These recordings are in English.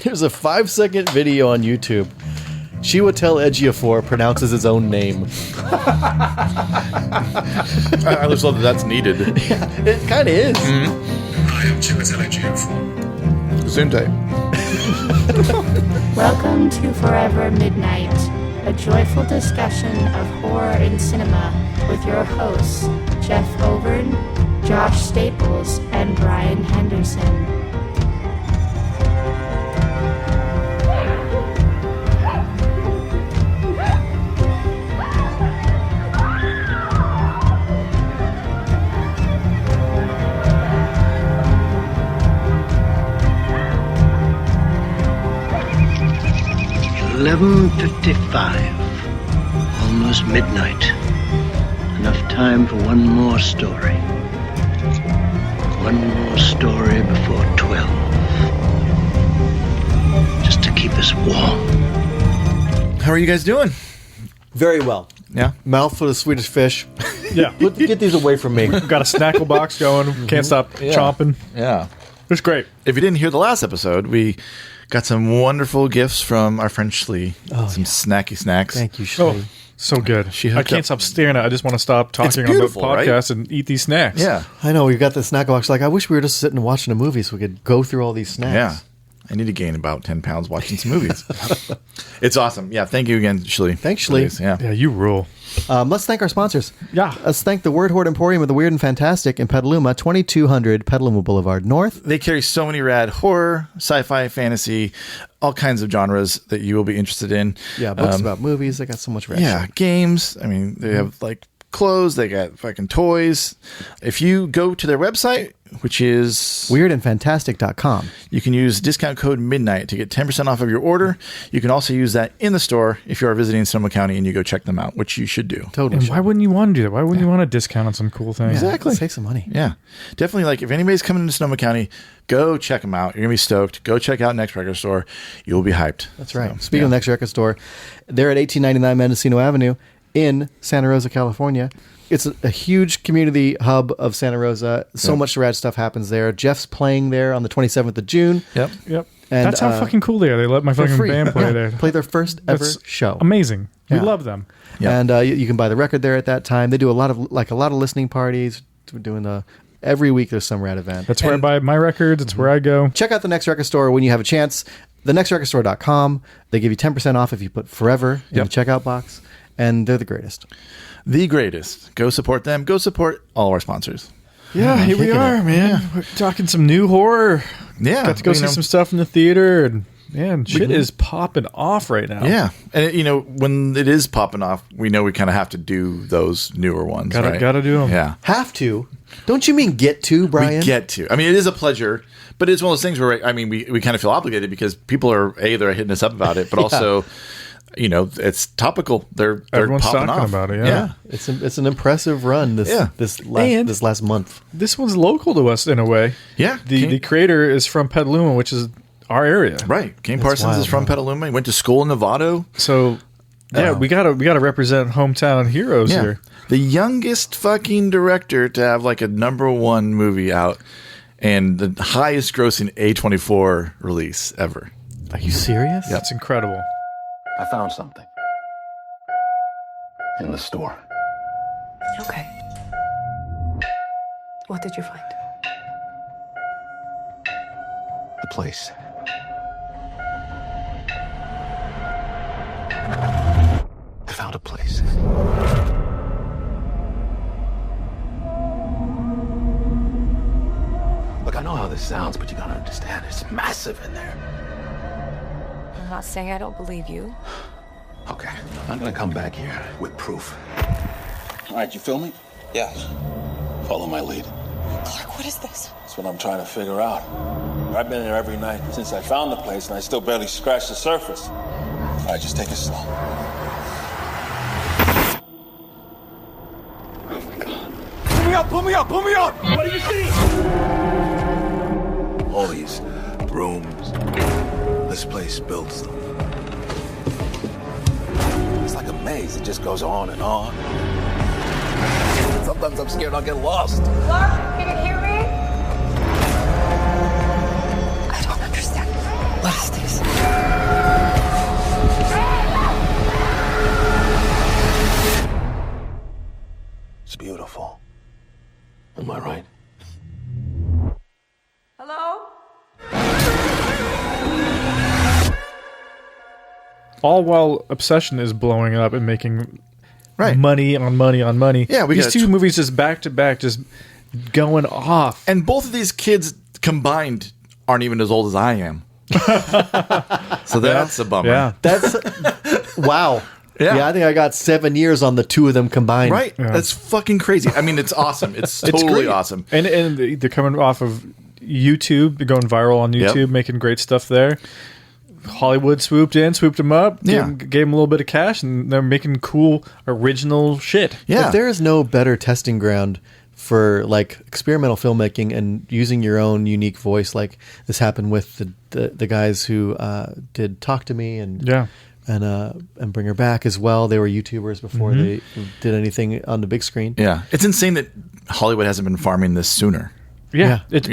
There's a 5-second video on YouTube. Chiwetel Ejiofor pronounces his own name. I just love that that's needed. Yeah, it kind of is. Mm-hmm. I am Chiwetel Ejiofor. Same day. Welcome to Forever Midnight, a joyful discussion of horror in cinema with your hosts, Jeff Overn, Josh Staples, and Brian Henderson. $11:55, almost midnight. Enough time for one more story. One more story before 12. Just to keep us warm. How are you guys doing? Very well. Yeah. Mouthful of Swedish fish. Yeah. Get these away from me. Got a snackle box going. Can't stop chomping. Yeah. It's great. If you didn't hear the last episode, we got some wonderful gifts from our friend Shlee. Some snacky snacks. Thank you, Shlee. Oh, so good. I can't stop staring at it. I just want to stop talking on the podcast and eat these snacks. Yeah. I know. We've got the snack box. Like, I wish we were just sitting and watching a movie so we could go through all these snacks. Yeah. I need to gain about 10 pounds watching some movies. It's awesome. Yeah. Thank you again, Shlee. Thanks, Shlee. Yeah, you rule. Let's thank our sponsors. Yeah. Let's thank the Word Horde Emporium of the Weird and Fantastic in Petaluma, 2200 Petaluma Boulevard North. They carry so many rad horror, sci-fi, fantasy, all kinds of genres that you will be interested in. Yeah, books about movies. They got so much rad shit. Games. I mean, they have like clothes. They got fucking toys. If you go to their website, which is weirdandfantastic.com, you can use discount code MIDNIGHT to get 10% off of your order. You can also use that in the store if you are visiting Sonoma County and you go check them out, which you should do. Totally. And why wouldn't you want to do that? Why wouldn't you want a discount on some cool things? Exactly. Save some money. Yeah. Definitely, like, if anybody's coming to Sonoma County, go check them out. You're going to be stoked. Go check out Next Record Store. You'll be hyped. That's right. Speaking of Next Record Store, they're at 1899 Mendocino Avenue in Santa Rosa, California. It's a huge community hub of Santa Rosa. So much rad stuff happens there. Jeff's playing there on the 27th of June. Yep. And, that's how fucking cool they are. They let my fucking free. band play there. Play their first ever That's show. Amazing. We Yeah. love them. Yep. And you can buy the record there at that time. They do a lot of listening parties. We're doing every week there's some rad event. That's where I buy my records. It's where I go. Check out the Next Record Store when you have a chance. thenextrecordstore.com. They give you 10% off if you put Forever in the checkout box. And they're the greatest. The greatest. Go support them. Go support all of our sponsors. Yeah, here we are, man. We're talking some new horror. Yeah. Got to go see some stuff in the theater, and man, shit is popping off right now. Yeah. And, when it is popping off, we know we kind of have to do those newer ones, right? Gotta do them. Yeah. Have to? Don't you mean get to, Brian? We get to. I mean, it is a pleasure, but it's one of those things where, we kind of feel obligated because people are, they're hitting us up about it, but also... it's topical. They're Everyone's popping talking off. about it. Yeah. It's an impressive run this last month. This one's local to us in a way. Yeah. The creator is from Petaluma, which is our area. Right. Kane Parsons wild, is from Petaluma. He went to school in Novato. So we gotta represent hometown heroes here. The youngest fucking director to have like a #1 movie out and the highest grossing A24 release ever. Are you serious? That's incredible. I found something in the store. Okay. What did you find? The place. I found a place. Look, I know how this sounds, but you gotta understand, it's massive in there. I'm not saying I don't believe you. Okay, I'm gonna come back here with proof. All right, you feel me? Yeah. Follow my lead. Clark, what is this? That's what I'm trying to figure out. I've been there every night since I found the place, and I still barely scratched the surface. All right, just take it slow. Oh my God. Pull me up, pull me up, pull me up! What do you see? All these rooms. This place builds them. It's like a maze. It just goes on and on. Sometimes I'm scared I'll get lost. Clark, can you hear me? I don't understand. What is this? all while Obsession is blowing up and making Right. money on money on money. Yeah, we these got two movies just back to back, just going off. And both of these kids combined aren't even as old as I am. So that's a bummer. Yeah. That's wow. Yeah. I think I got 7 years on the two of them combined. Right. Yeah. That's fucking crazy. I mean, it's awesome. It's totally awesome. And they're coming off of YouTube, they're going viral on YouTube, making great stuff there. Hollywood swooped them up, gave them a little bit of cash, and they're making cool original shit. Yeah. If there is no better testing ground for like experimental filmmaking and using your own unique voice, like this happened with the guys who did Talk to Me and Bring Her Back as well. They were YouTubers before they did anything on the big screen. Yeah. It's insane that Hollywood hasn't been farming this sooner. Yeah. It's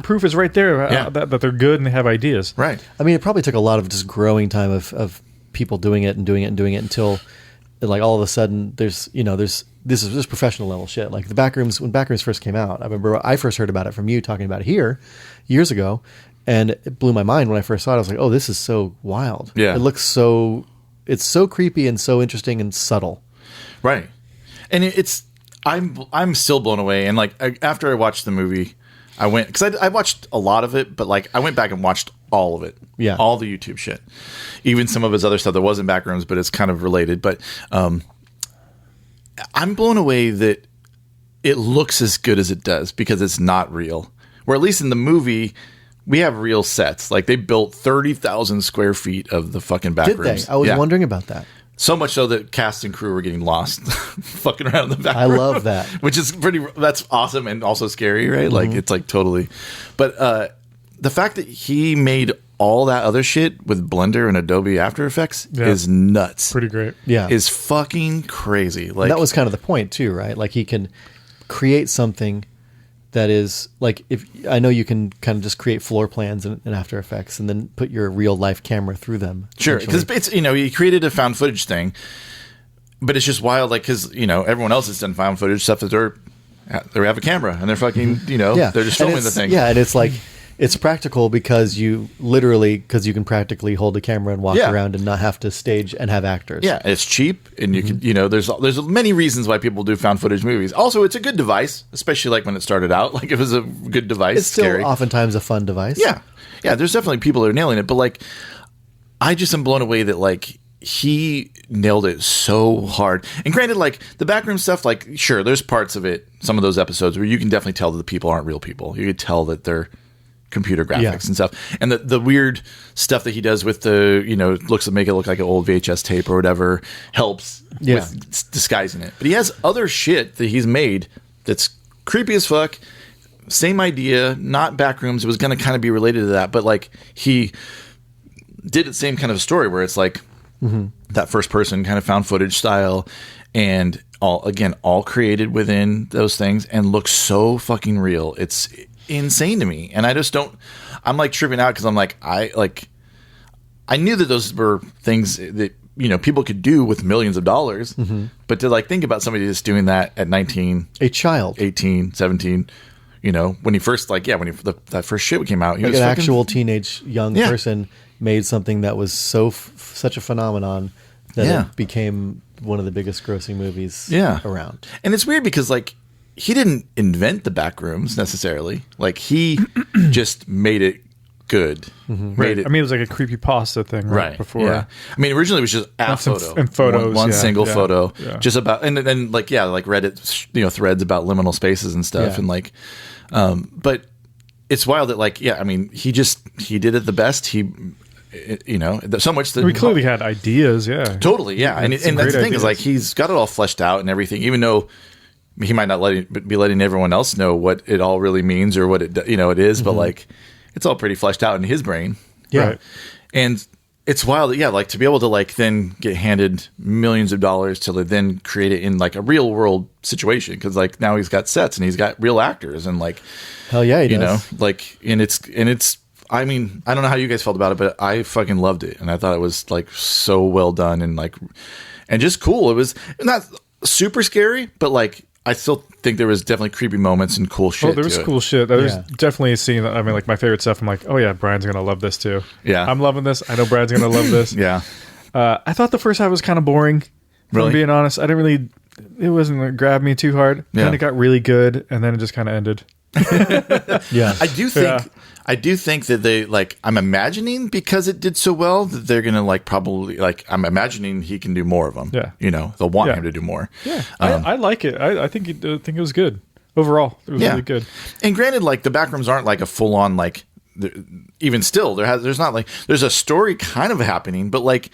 proof is right there that they're good and they have ideas. Right. I mean, it probably took a lot of just growing time of people doing it until like all of a sudden there's this is professional level shit. Like when Backrooms first came out, I remember I first heard about it from you talking about it here years ago, and it blew my mind when I first saw it. I was like, oh, this is so wild. Yeah. It's so creepy and so interesting and subtle. Right. And I'm still blown away. And like after I watched the movie, I went, because I watched a lot of it, but like I went back and watched all of it. Yeah. All the YouTube shit. Even some of his other stuff that wasn't Backrooms, but it's kind of related. But I'm blown away that it looks as good as it does because it's not real. Where at least in the movie, we have real sets. Like they built 30,000 square feet of the fucking Backrooms. Did they? I was wondering about that. So much so that cast and crew were getting lost fucking around in the back. I love that. Which is that's awesome and also scary, right? Like it's like totally. But the fact that he made all that other shit with Blender and Adobe After Effects is nuts. Pretty great. Yeah. Is fucking crazy. Like and that was kind of the point too, right? Like he can create something that is like, if I know you can kind of just create floor plans in After Effects and then put your real life camera through them. Sure, because it's he created a found footage thing, but it's just wild. Like because everyone else has done found footage stuff that they have a camera and they're fucking they're just filming the thing. Yeah, and it's like it's practical because you can practically hold a camera and walk around and not have to stage and have actors. Yeah, it's cheap, and you can there's many reasons why people do found footage movies. Also, it's a good device, especially like when it started out. Like it was a good device. It's still oftentimes a fun device. Yeah, there's definitely people that are nailing it, but like I just am blown away that like he nailed it so hard. And granted, like the backroom stuff, like sure, there's parts of it, some of those episodes where you can definitely tell that the people aren't real people. You could tell that they're computer graphics and stuff, and the weird stuff that he does with the make it look like an old VHS tape or whatever helps with disguising it. But he has other shit that he's made that's creepy as fuck. Same idea, not Backrooms. It was going to kind of be related to that, but like he did the same kind of story where it's like that first person kind of found footage style, and all created within those things and looks so fucking real. It's insane to me, and I just don't. I'm like tripping out because I'm like I knew that those were things that people could do with millions of dollars, but to like think about somebody just doing that at 19, a child, 18, 17, when he first that first shit came out, he like was an fucking, actual teenage young person made something that was such a phenomenon that it became one of the biggest grossing movies around. And it's weird because like he didn't invent the Backrooms necessarily. Like he just made it good. Right. I mean, it was like a creepypasta thing, right? Before, yeah. I mean, originally it was just a photo and photos, one single photo, just about, and then like Reddit, threads about liminal spaces and stuff, and like, but it's wild that like, I mean, he did it the best. He. So much that we clearly had ideas, totally, and that's the thing is like he's got it all fleshed out and everything, even though he might not be letting everyone else know what it all really means or what it is, but like it's all pretty fleshed out in his brain, right? And it's wild, like to be able to like then get handed millions of dollars to then create it in like a real world situation, because like now he's got sets and he's got real actors and like hell yeah, he does. Like and it's. I mean, I don't know how you guys felt about it, but I fucking loved it, and I thought it was like so well done and like, and just cool. It was not super scary, but like I still think there was definitely creepy moments and cool shit. Oh, there was cool shit. There's definitely a scene. I mean, like my favorite stuff. I'm like, oh yeah, Brian's gonna love this too. Yeah, I'm loving this. I know Brian's gonna love this. Yeah, I thought the first half was kind of boring. If Really? I'm being honest, it wasn't like, grab me too hard. Yeah. Then it got really good, and then it just kind of ended. Yeah. I do think that they like. I'm imagining because it did so well that they're gonna like probably like. I'm imagining he can do more of them. Yeah. They'll want Yeah. him to do more. Yeah, I like it. I think it was good overall. It was really good. And granted, like the Backrooms aren't like a full on like. Even still, there's not like there's a story kind of happening, but like.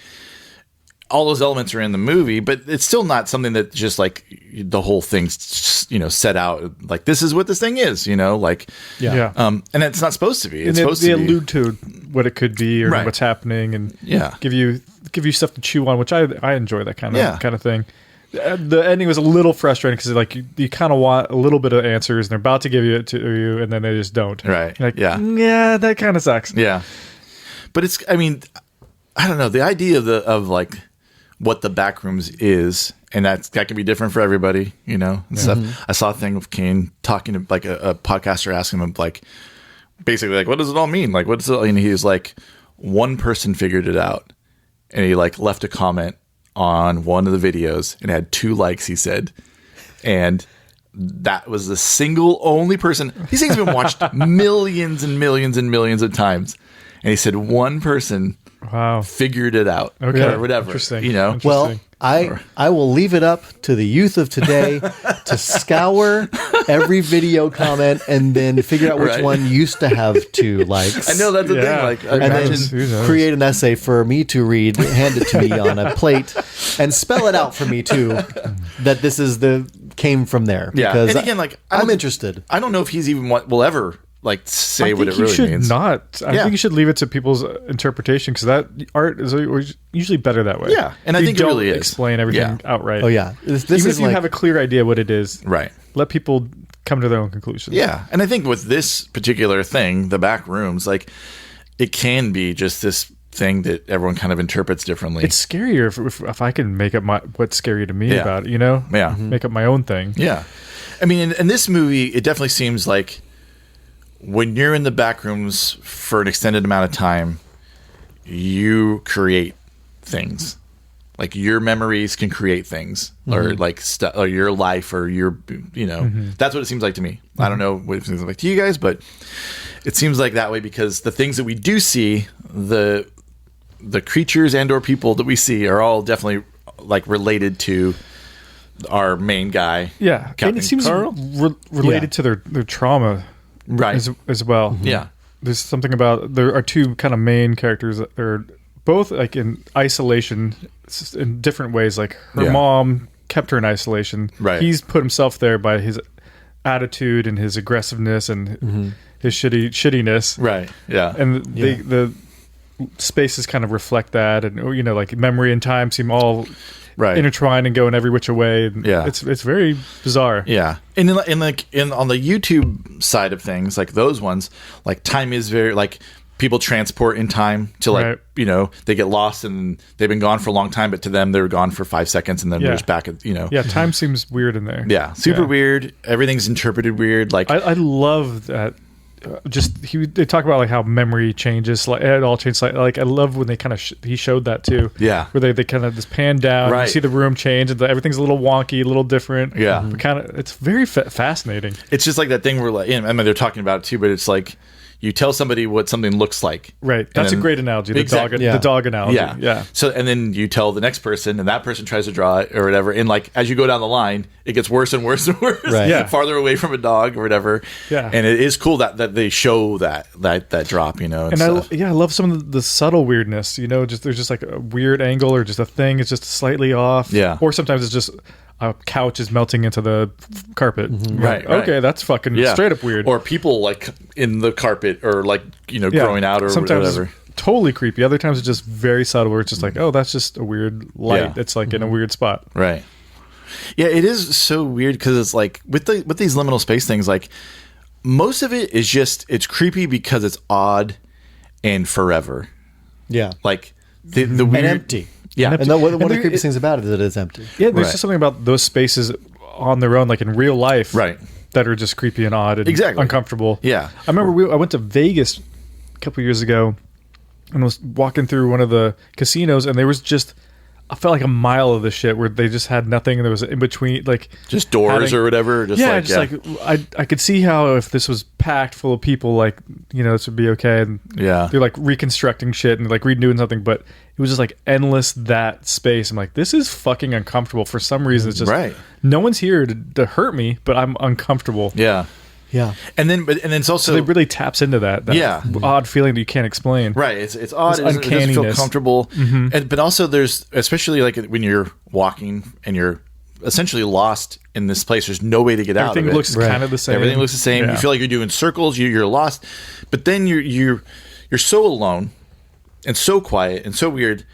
All those elements are in the movie, but it's still not something that just like the whole thing's set out like this is what this thing is, like and it's not supposed to be. It's supposed they to be. allude to what it could be or Right. what's happening, and Yeah. give you stuff to chew on, which I enjoy that kind of thing. The ending was a little frustrating because like you kind of want a little bit of answers, and they're about to give you it to you, and then they just don't. Right. Like, Yeah. that kind of sucks. Yeah, but it's. I mean, I don't know. The idea of like what the Backrooms is, and that can be different for everybody, and stuff. I saw a thing with Kane talking to like a podcaster asking him like, basically like, what does it all mean? Like, what's it? And he was like, one person figured it out, and he like left a comment on one of the videos and had 2 likes. He said, and that was the single only person. These things have been watched millions and millions and millions of times, and he said one person. Wow. Figured it out. Okay. Or whatever. Interesting. Well, I will leave it up to the youth of today to scour every video comment and then figure out which Right. one used to have 2 likes. I know that's the thing. Like, And imagine. Who then knows? create an essay for me to read, hand it to me on a plate, and spell it out for me too. That this is came from there. Yeah. Because And again, like, I'm interested. I don't know if he's even will ever like say I what think it really should means. not. I think you should leave it to people's interpretation because that art is usually better that way. Yeah, and I You think it don't really is. explain everything Yeah. outright. Oh yeah, this Even is if you like, have a clear idea what it is, Right. let people come to their own conclusions. Yeah. And I think with this particular thing, the Backrooms, like it can be just this thing that everyone kind of interprets differently. It's scarier if I can make up what's scary to me Yeah. about it. Yeah. Make up my own thing. Yeah. I mean, in this movie, it definitely seems like when you're in the Backrooms for an extended amount of time, you create things. Like your memories can create things, or like or your life, or your, that's what it seems like to me. I don't know what it seems like to you guys, but it seems like that way because the things that we do see, the creatures and or people that we see are all definitely like related to our main guy. Yeah, Captain and it seems Carl. related to their trauma, Right. as well. Yeah. There's something about there are 2 kind of main characters that are both like in isolation in different ways. Like her Yeah. mom kept her in isolation. Right. He's put himself there by his attitude and his aggressiveness and his shittiness. Right. Yeah. And the spaces kind of reflect that, and like memory and time seem all right. intertwined and go in every which way. And Yeah. it's very bizarre. Yeah. And on the YouTube side of things, like those ones, like time is very like people transport in time to like, Right. They get lost and they've been gone for a long time, but to them they're gone for 5 seconds and then they're just back at, Yeah, time seems weird in there. Yeah. Super weird. Everything's interpreted weird. Like I love that. They talk about like how memory changes, like it all changes. Like I love when they kind of he showed that too. Yeah. where they kind of just pan down, Right. you see the room change, and everything's a little wonky, a little different. Yeah. but kind of it's very fascinating. it's just like that thing where like, I mean, they're talking about it too, but it's like you tell somebody what something looks like. Right, and that's a then- great analogy. The Exactly. the dog analogy. Yeah. So, and then you tell the next person, and that person tries to draw it or whatever. And like as you go down the line, it gets worse and worse and worse. Right. Yeah. Farther away from a dog or whatever. Yeah. And it is cool that they show that drop, and And stuff. I love some of the subtle weirdness. Just there's just like a weird angle or just a thing. It's just slightly off. Yeah. Or sometimes it's just a couch is melting into the carpet. Right. Okay, that's fucking straight up weird. Or people like in the carpet or like growing out or sometimes whatever. It's totally creepy. Other times it's just very subtle where it's just like, oh, that's just a weird light. Yeah. It's like in a weird spot. Right. Yeah, it is so weird because it's like with these liminal space things, like most of it is just it's creepy because it's odd and forever. Yeah. Like the weird And empty. Yeah. And one of the there- creepiest things about it is that it's empty. Yeah, there's Right. just something about those spaces on their own, like in real life, Right. that are just creepy and odd and Exactly. uncomfortable. Yeah. I remember I went to Vegas a couple years ago, and was walking through one of the casinos, and there was just, I felt like a mile of this shit where they just had nothing, and there was in between, like just doors or whatever. Like I could see how if this was packed full of people, like, you know, this would be okay. And they're like reconstructing shit and like redoing something, but it was just like endless that space. I'm like, this is fucking uncomfortable for some reason. It's just no one's here to hurt me, but I'm uncomfortable. Yeah. And then it's also, so it really taps into that odd feeling that you can't explain. Right. It's odd. It doesn't feel comfortable. But also there's, especially like when you're walking and you're essentially lost in this place, there's no way to get out of it. Everything looks kind of the same. Everything looks the same. You feel like you're doing circles. You're lost. But then you're so alone and so quiet and so weird.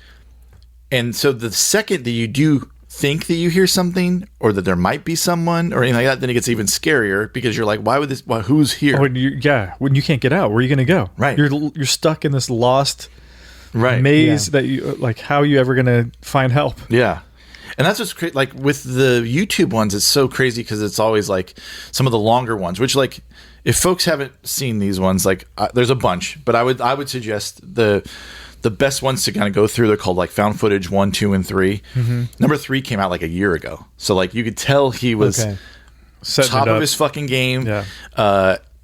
And so the second that you do think that you hear something or that there might be someone or anything like that, then it gets even scarier because you're like, who's here? When you can't get out, where are you going to go? Right. You're stuck in this lost maze that you, like, how are you ever going to find help? Yeah. And that's what's crazy. Like with the YouTube ones, it's so crazy because it's always like some of the longer ones, which, like, if folks haven't seen these ones, like there's a bunch, but I would suggest the best ones to kind of go through. They're called like found footage 1, 2, and 3. Number 3 came out like a year ago, so like you could tell he was top of his fucking game.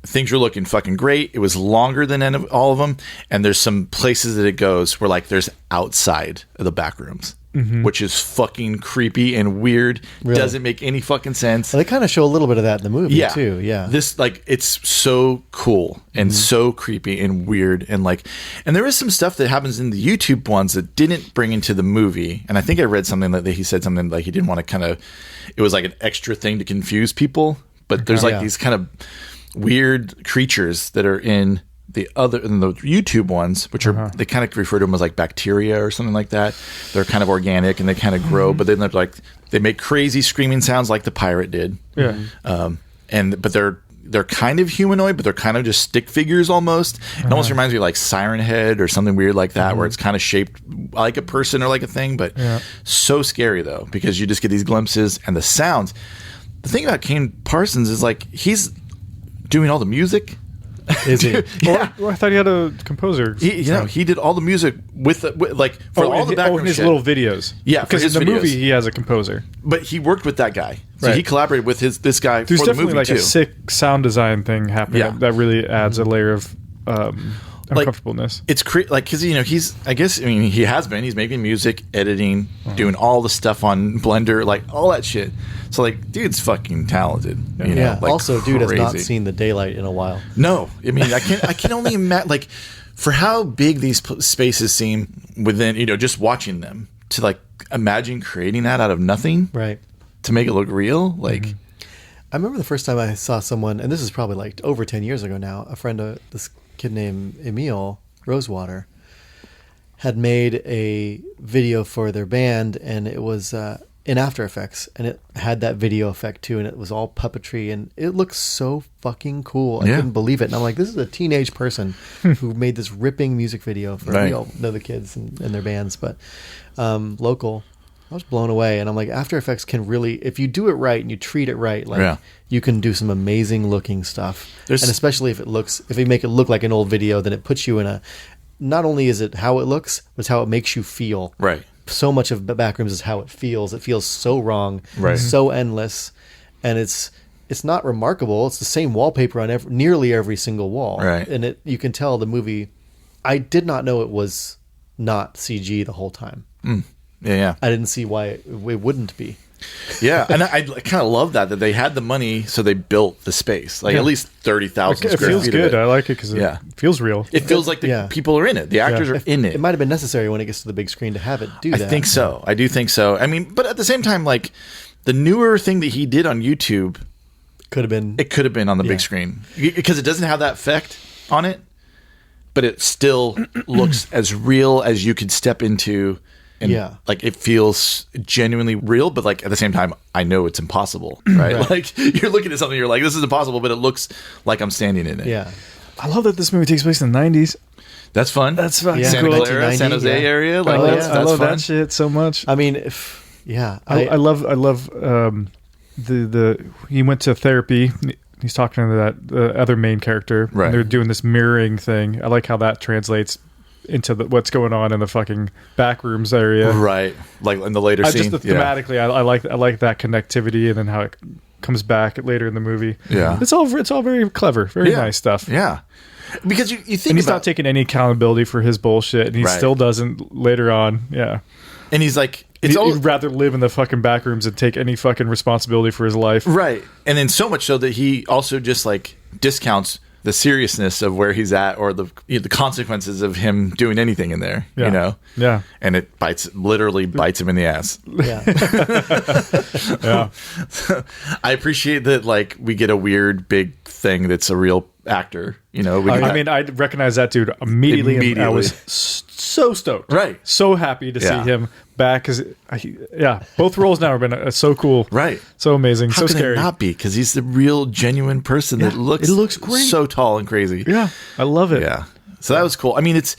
Things were looking fucking great. It was longer than all of them, and there's some places that it goes where like there's outside of the back rooms. Which is fucking creepy and weird. Really? Doesn't make any fucking sense. Well, they kind of show a little bit of that in the movie too. Yeah. This, like, it's so cool and so creepy and weird and there is some stuff that happens in the YouTube ones that didn't bring into the movie. And I think I read something that he said something like he didn't want to it was like an extra thing to confuse people. But there's these kind of weird creatures that are in the YouTube ones, which are they kind of refer to them as like bacteria or something like that. They're kind of organic and they kind of grow, but then they're like they make crazy screaming sounds like the pirate did. But they're kind of humanoid, but they're kind of just stick figures almost. It almost reminds me of like Siren Head or something weird like that, where it's kind of shaped like a person or like a thing, but so scary though because you just get these glimpses and the sounds. The thing about Kane Parsons is like he's doing all the music. Is he? Yeah. Well, I thought he had a composer. He did all the music with all the background his shit. Little videos. Yeah, because in the movie he has a composer. But he worked with that guy, so he collaborated with this guy. There's for definitely the movie like a sick sound design thing happening that really adds a layer of uncomfortableness. It's because he's making music, editing, doing all the stuff on Blender, like all that shit. So like, dude's fucking talented. You know, like, also, dude has not seen the daylight in a while. No, I mean, I can only imagine like for how big these spaces seem within, just watching them to like imagine creating that out of nothing, right? To make it look real, like. I remember the first time I saw someone, and this is probably like over 10 years ago now. A friend of this kid named Emil Rosewater had made a video for their band, and it was in After Effects, and it had that video effect too, and it was all puppetry, and it looked so fucking cool. I couldn't believe it, and I'm like, this is a teenage person who made this ripping music video for we all know the kids and their bands, but local. I was blown away, and I'm like, After Effects can really, if you do it right and you treat it right, like you can do some amazing looking stuff. And especially if you make it look like an old video, then it puts you in a. Not only is it how it looks, but it's how it makes you feel. Right. So much of Backrooms is how it feels. It feels so wrong, so endless, and it's not remarkable. It's the same wallpaper on nearly every single wall, right? And you can tell the movie. I did not know it was not CG the whole time. Yeah. I didn't see why it wouldn't be. Yeah, and I kind of love that they had the money, so they built the space, like at least 30,000 square feet. It feels good. I like it because it feels real. It feels like the people are in it. The actors are in it. It might have been necessary when it gets to the big screen to have it do that. I think so. I do think so. I mean, but at the same time, like the newer thing that he did on YouTube could have been on the big screen because it doesn't have that effect on it, but it still looks as real as you could step into. And like it feels genuinely real, but like at the same time, I know it's impossible, right? Like you're looking at something, you're like, this is impossible, but it looks like I'm standing in it. Yeah. I love that this movie takes place in the 90s. That's fun. That's fucking Santa cool. Clara, San Jose area. Like that's I love fun. that shit so much. I mean, I love the he went to therapy. He's talking to the other main character. Right. And they're doing this mirroring thing. I like how that translates into what's going on in the fucking backrooms area. Right. Like in the later scene. Just thematically, I like that connectivity, and then how it comes back later in the movie. Yeah. It's all very clever, very nice stuff. Yeah. Because you think and he's not taking any accountability for his bullshit, and he still doesn't later on. Yeah. And he's like, he'd rather live in the fucking backrooms and take any fucking responsibility for his life. Right. And then so much so that he also just like discounts the seriousness of where he's at, or the consequences of him doing anything in there, you know? Yeah. And it literally bites him in the ass. Yeah. Yeah. I appreciate that, like, we get a weird big thing that's a real actor, you know? I recognize that dude immediately. And I was so stoked. Right. So happy to see him back. Because, both roles now have been so cool. Right. So amazing. How so can scary. it not be? Because he's the real, genuine person that looks great. So tall and crazy. Yeah. I love it. Yeah. So that was cool. I mean, it's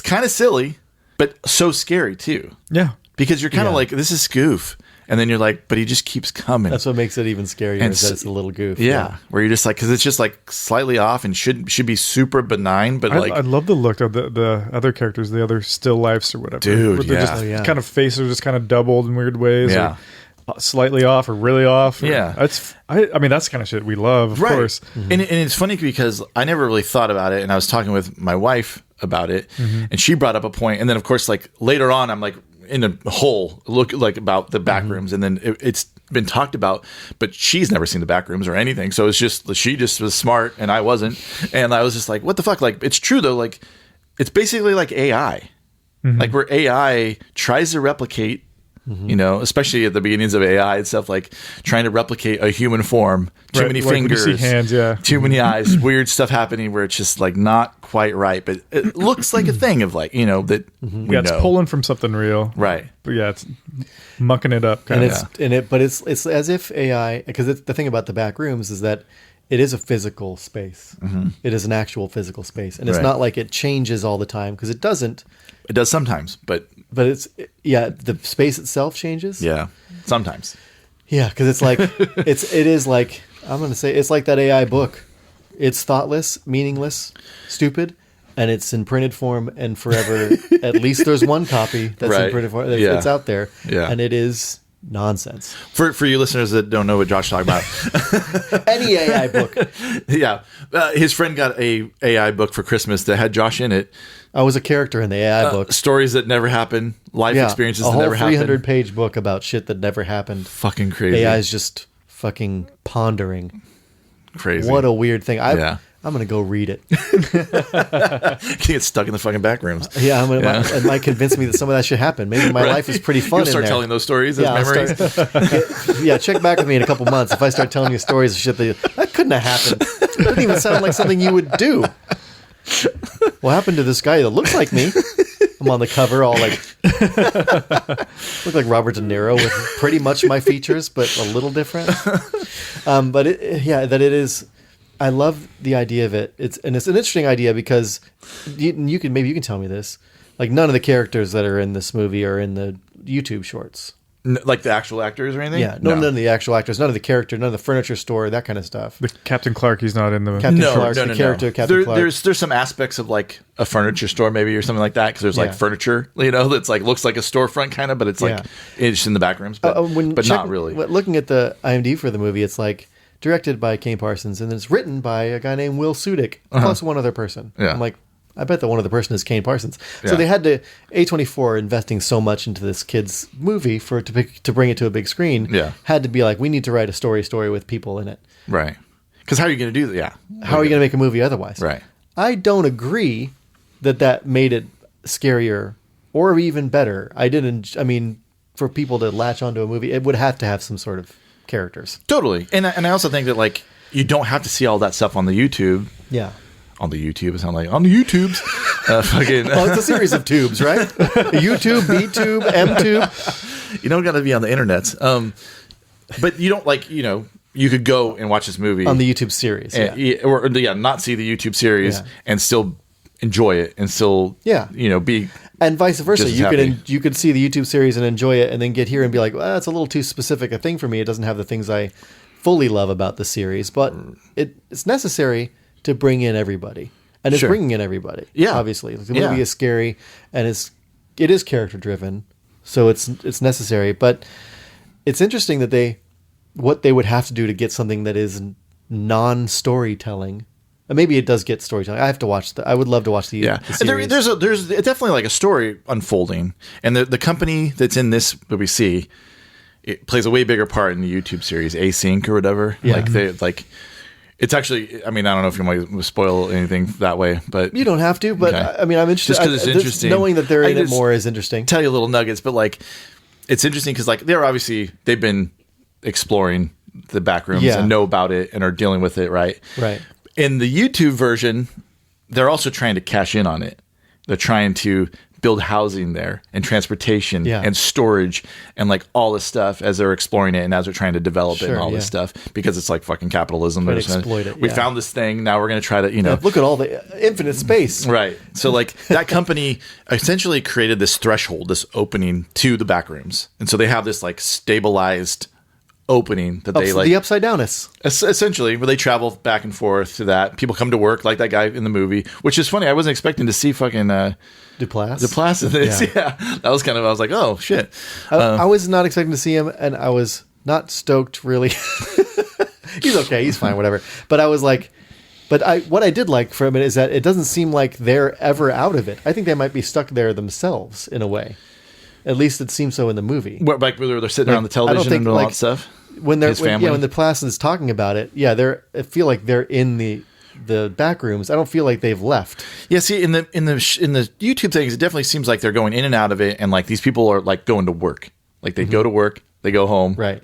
kind of silly, but so scary too. Yeah. Because you're kind of like, this is goof. And then you're like, but he just keeps coming. That's what makes it even scarier, is that it's a little goof. Yeah. Where you're just like, because it's just like slightly off and should be super benign, but I love the look of the other characters, the other still lifes or whatever. Dude, they're just kind of faces are just kind of doubled in weird ways. Yeah. Or slightly off or really off. Yeah. I mean, that's the kind of shit we love, of course. Mm-hmm. And it's funny because I never really thought about it. And I was talking with my wife about it, and she brought up a point. And then, of course, like later on, I'm like, in a whole look like about the backrooms, and then it's been talked about, but she's never seen the backrooms or anything. So it's just, she just was smart and I wasn't, and I was just like, what the fuck? Like, it's true though. Like, it's basically like AI, like where AI tries to replicate, you know, especially at the beginnings of AI and stuff, like trying to replicate a human form. Too many fingers, you see hands, too many eyes, weird stuff happening where it's just like not quite right, but it looks like a thing of like, you know, that we know. It's pulling from something real, right? But yeah, it's mucking it up, but it's as if AI, because the thing about the back rooms is that it is a physical space. It is an actual physical space, and it's not like it changes all the time, because it doesn't. It does sometimes, but it's the space itself changes. Yeah, sometimes. Yeah, because it's like it is like, I'm going to say, it's like that AI book. It's thoughtless, meaningless, stupid, and it's in printed form and forever. At least there's one copy that's in printed form. It's out there, and it is nonsense. For you listeners that don't know what Josh is talking about, any AI book. Yeah, his friend got a AI book for Christmas that had Josh in it. I was a character in the AI book. Stories that never happened, life experiences that never happened. A whole 300-page book about shit that never happened. Fucking crazy. AI is just fucking pondering. Crazy. What a weird thing. I'm going to go read it. You get stuck in the fucking back rooms. Yeah, it might convince me that some of that should happen. Maybe my life is pretty fun. You'll start telling those stories as memories. Check back with me in a couple months if I start telling you stories of shit that couldn't have happened. It doesn't even sound like something you would do. What happened to this guy that looks like me? I'm on the cover, all like look like Robert De Niro with pretty much my features, but a little different. But it is. I love the idea of it. It's an interesting idea because you can tell me this. Like, none of the characters that are in this movie are in the YouTube shorts. Like the actual actors or anything? Yeah, none of the actual actors, none of the character, none of the furniture store, that kind of stuff. The Captain Clark, he's not in the Captain Clark. Captain Clark. There's some aspects of like a furniture store maybe or something like that, because there's like furniture, you know, that's like looks like a storefront kind of, but it's like it's in the back rooms, but not really. Looking at the IMDb for the movie, it's like directed by Kane Parsons, and then it's written by a guy named Will Sudick plus one other person. Yeah. I'm like, I bet the one other person is Kane Parsons. So they had to, A24 investing so much into this kid's movie to bring it to a big screen, had to be like, we need to write a story with people in it. Right. Because how are you going to do that? Yeah. How are you going to make a movie otherwise? Right. I don't agree that made it scarier or even better. For people to latch onto a movie, it would have to have some sort of characters. Totally. And I also think that, like, you don't have to see all that stuff on the YouTube. Yeah. On the YouTube, it sounds like on the YouTubes. Well, it's a series of tubes, right? YouTube, B-tube, M-tube. You don't got to be on the internet. But you don't, like, you know, you could go and watch this movie on the YouTube series, or not see the YouTube series and still enjoy it and still, you know, be. And vice versa, you could see the YouTube series and enjoy it, and then get here and be like, well, that's a little too specific a thing for me. It doesn't have the things I fully love about the series, but it's necessary to bring in everybody. and it's Sure. bringing in everybody. Yeah. Obviously. The Yeah. movie is scary, and it is character driven, so it's necessary. But it's interesting that what they would have to do to get something that is non-storytelling. Maybe it does get storytelling. I have to watch I would love to watch the Yeah, the series. there's definitely like a story unfolding, and the company that's in this that we see, it plays a way bigger part in the YouTube series Async or whatever. Yeah. It's actually. I mean, I don't know if you want to spoil anything that way, but You don't have to, but Okay. I mean, I'm interested. Just 'cause it's interesting. Knowing that they're I in it just more is interesting. tell you little nuggets, but like it's interesting because like they've been exploring the back rooms Yeah. and know about it and are dealing with it, right? Right. In the YouTube version, they're also trying to cash in on it. They're trying to build housing there and transportation Yeah. and storage and like all this stuff as they're exploring it and as they're trying to develop it and Sure, all this yeah. stuff because it's like fucking capitalism. Try to They're just gonna- exploit it, We yeah. found this thing. Now we're going to try to, Look at all the infinite space. Right. So like that company essentially created this threshold, this opening to the back rooms. And so they have this like stabilized opening that they like the upside downness. essentially where they travel back and forth to that. People come to work like that guy in the movie, which is funny. I wasn't expecting to see fucking Duplass. in this. Yeah. That was I was like, oh shit. I was not expecting to see him, and I was not stoked. Really, he's okay. He's fine. Whatever. But I was like, what I did like from it is that it doesn't seem like they're ever out of it. I think they might be stuck there themselves in a way. At least it seems so in the movie. Where, like where they're sitting around the television and doing all that stuff. When they're His family? when the Duplass is talking about it, I feel like they're in the back rooms. I don't feel like they've left. Yeah, see, in the YouTube things, it definitely seems like they're going in and out of it, and like these people are like going to work. Like they go to work, they go home, Right.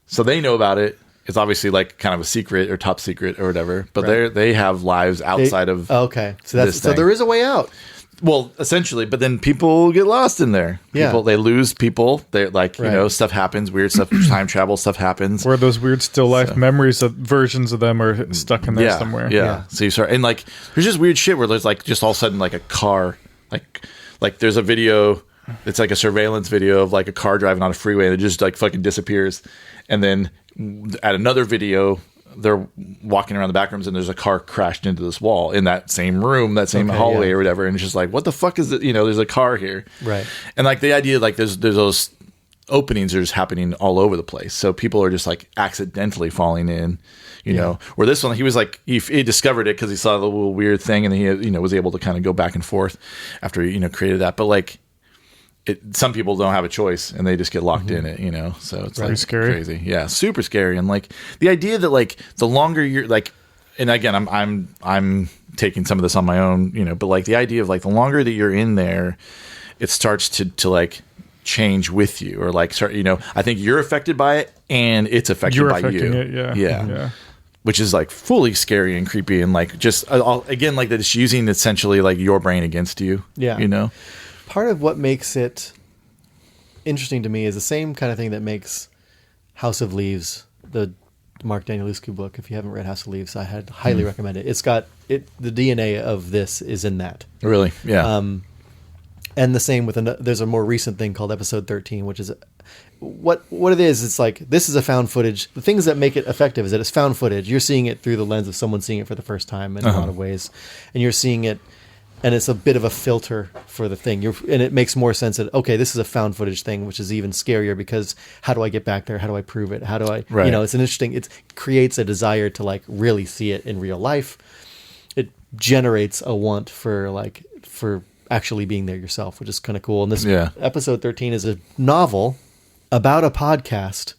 so they know about it. It's obviously like kind of a secret or top secret or whatever, but Right. they have lives outside of. Okay, so this thing. there is a way out. Well, essentially, but then people get lost in there. Yeah. People, they lose people. They like Right. stuff happens, weird stuff, time travel stuff happens. Where those weird still life memories of versions of them are stuck in there Yeah, somewhere. yeah. So you start and like there's just weird shit where there's like just all of a sudden like a car like there's a video. It's like a surveillance video of like a car driving on a freeway and it just like fucking disappears. And then at another video, they're walking around the back rooms and there's a car crashed into this wall in that same room, that same hallway or whatever. And it's just like, what the fuck is it? There's a car here. Right. And like the idea, like there's those openings are just happening all over the place. So people are just like accidentally falling in, you know, where this one, he was like, he discovered it because he saw the little weird thing and he, was able to kind of go back and forth after he, created that. But like, some people don't have a choice and they just get locked in it, so it's like scary. crazy. Yeah. Super scary. And like the idea that like the longer you're like, and again, I'm taking some of this on my own, but like the idea of like the longer that you're in there, it starts to like change with you or like start, I think you're affected by it and it's affected by affecting you. it, yeah. Yeah. Which is like fully scary and creepy and like just again, like that it's using essentially like your brain against you. Yeah. Part of what makes it interesting to me is the same kind of thing that makes House of Leaves, the Mark Danielewski book. If you haven't read House of Leaves, I highly recommend it. It's got the DNA of this is in that. Really? Yeah. And the same with there's a more recent thing called Episode 13, which is what it is. It's like this is a found footage. The things that make it effective is that it's found footage. You're seeing it through the lens of someone seeing it for the first time in a lot of ways, and you're seeing it. And it's a bit of a filter for the thing. And it makes more sense that, okay, this is a found footage thing, which is even scarier because how do I get back there? How do I prove it? How do I, Right. it's an interesting, it creates a desire to like really see it in real life. It generates a want for actually being there yourself, which is kind of cool. And this Episode 13 is a novel about a podcast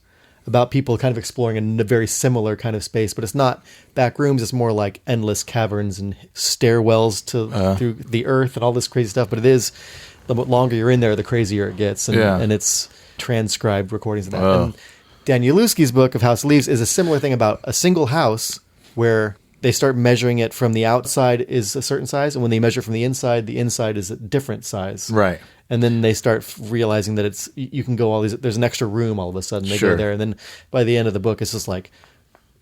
about people kind of exploring in a very similar kind of space, but it's not back rooms. It's more like endless caverns and stairwells through the earth and all this crazy stuff. But it is, the longer you're in there, the crazier it gets. And it's transcribed recordings of that. And Danielewski's book of House of Leaves is a similar thing about a single house where they start measuring it from the outside is a certain size. And when they measure from the inside is a different size. Right. And then they start realizing that you can go all these, there's an extra room all of a sudden. They go there. And then by the end of the book, it's just like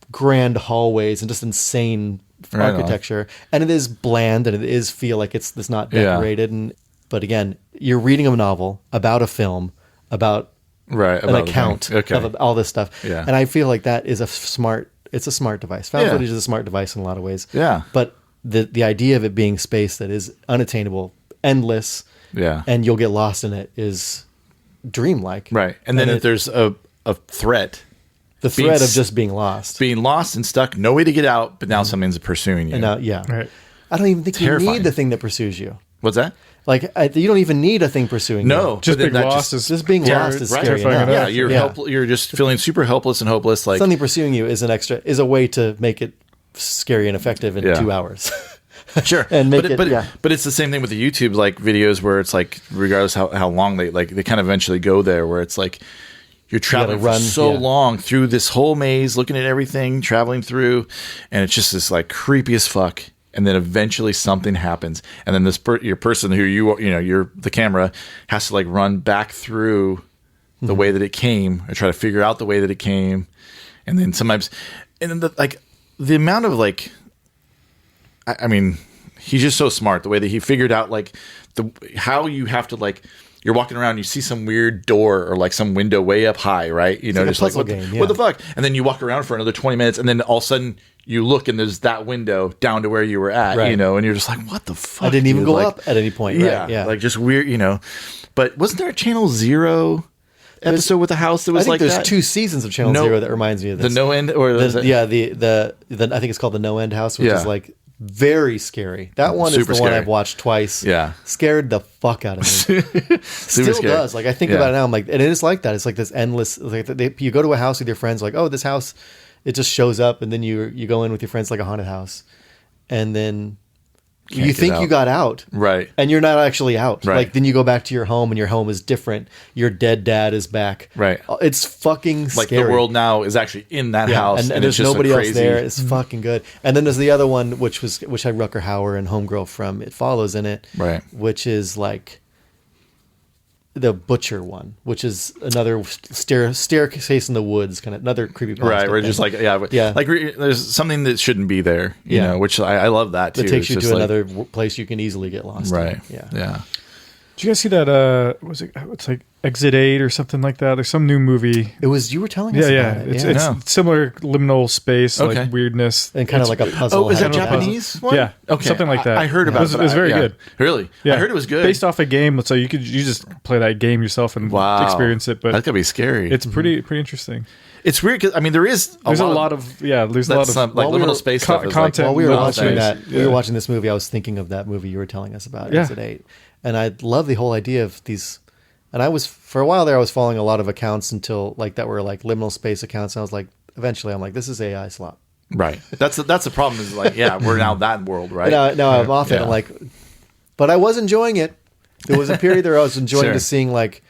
grand hallways and just insane architecture. And it is bland and it is feel like it's not decorated. But again, you're reading a novel about a film, about an account of all this stuff. Yeah. And I feel like that is it's a smart device. Found footage is a smart device in a lot of ways. Yeah. But the idea of it being space that is unattainable, endless, and you'll get lost in it is dreamlike. Right. And then if there's a threat, the threat of just being lost and stuck, no way to get out, but now something's pursuing you. And now, right. I don't even think you need the thing that pursues you. What's that? Like, you don't even need a thing pursuing you. No, just being lost is scary enough. Yeah, you're just feeling super helpless and hopeless. Like something pursuing you is a way to make it scary and effective in 2 hours. Sure, and but it's the same thing with the YouTube like videos where it's like regardless how long they kind of eventually go there where it's like you're traveling for so long through this whole maze, looking at everything, traveling through, and it's just this like creepy as fuck. And then eventually something happens, and then your person who you're the camera has to like run back through the way that it came, or try to figure out the way that it came, and then sometimes, and then the amount of like, I mean, he's just so smart the way that he figured out like how you have to like. You're walking around, you see some weird door or like some window way up high, right? You know, like just like what the fuck? And then you walk around for another 20 minutes, and then all of a sudden you look and there's that window down to where you were at, you know, and you're just like, what the fuck? I didn't even go up at any point, right? Yeah, like just weird, you know. But wasn't there a Channel Zero episode with a house that was like that? There's 2 seasons of Channel Zero that reminds me of this. The No End, or the I think it's called the No End House, which is like very scary. That one is the one I've watched twice. Yeah. Scared the fuck out of me. Still scary. does. Like I think about it now, I'm like, and it is like that. It's like this endless, like you go to a house with your friends, like, oh, this house, it just shows up, and then you go in with your friends like a haunted house. And then you think you got out. Right. And you're not actually out. Right. Like then you go back to your home, and your home is different. Your dead dad is back. Right. It's fucking scary. Like the world now is actually in that house. And there's nobody else there. It's fucking good. And then there's the other one, which had Rucker Hauer and Homegirl from It Follows in it. Right. Which is like the butcher one, which is another staircase in the woods, kind of another creepy. Right. We're just like, like there's something that shouldn't be there, you know, which I love that too. It takes you to another place you can easily get lost. Right. In. Yeah. Did you guys see that? Was it? It's like Exit 8 or something like that. There's some new movie. It was, you were telling us about it. It's similar liminal space, like weirdness. And kind of like a puzzle. Oh, is that Japanese one? Yeah. Okay. Something like that. I heard about it. It was very good. Really? Yeah. I heard it was good. Based off a game, so you just play that game yourself and experience it. But that could be scary. It's pretty interesting. It's weird because I mean there's a lot of liminal space stuff. Content. While we were watching we were watching this movie. I was thinking of that movie you were telling us about. Exit 8, and I love the whole idea of these. And I was, for a while there, I was following a lot of accounts until like that were like liminal space accounts. And I was like, eventually I'm like, this is AI slop. Right. That's the problem is like, we're now that world, right? Now I'm off it. I'm like, but I was enjoying it. There was a period there I was enjoying just seeing like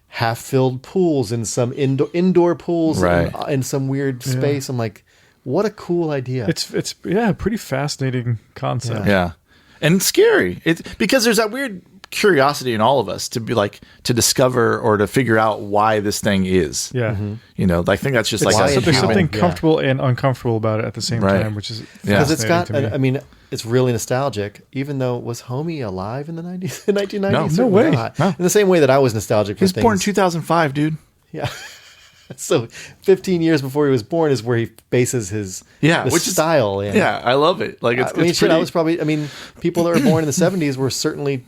half-filled pools and some indoor pools in some weird space. I'm like, what a cool idea. It's pretty fascinating concept. Yeah. And scary. It's because there's that weird curiosity in all of us to be like to discover or to figure out why this thing is. Yeah. Mm-hmm. You know, I think that's just like there's something comfortable and uncomfortable about it at the same time, which is because it's got. I mean, it's really nostalgic. Even though was Homie alive in the 90s, 1990s? No way. No. In the same way that I was nostalgic. He was born in 2005, dude. Yeah. So 15 years before he was born is where he bases his style. Yeah, I love it. Like it's I was probably. I mean, people that were born in the 70s were certainly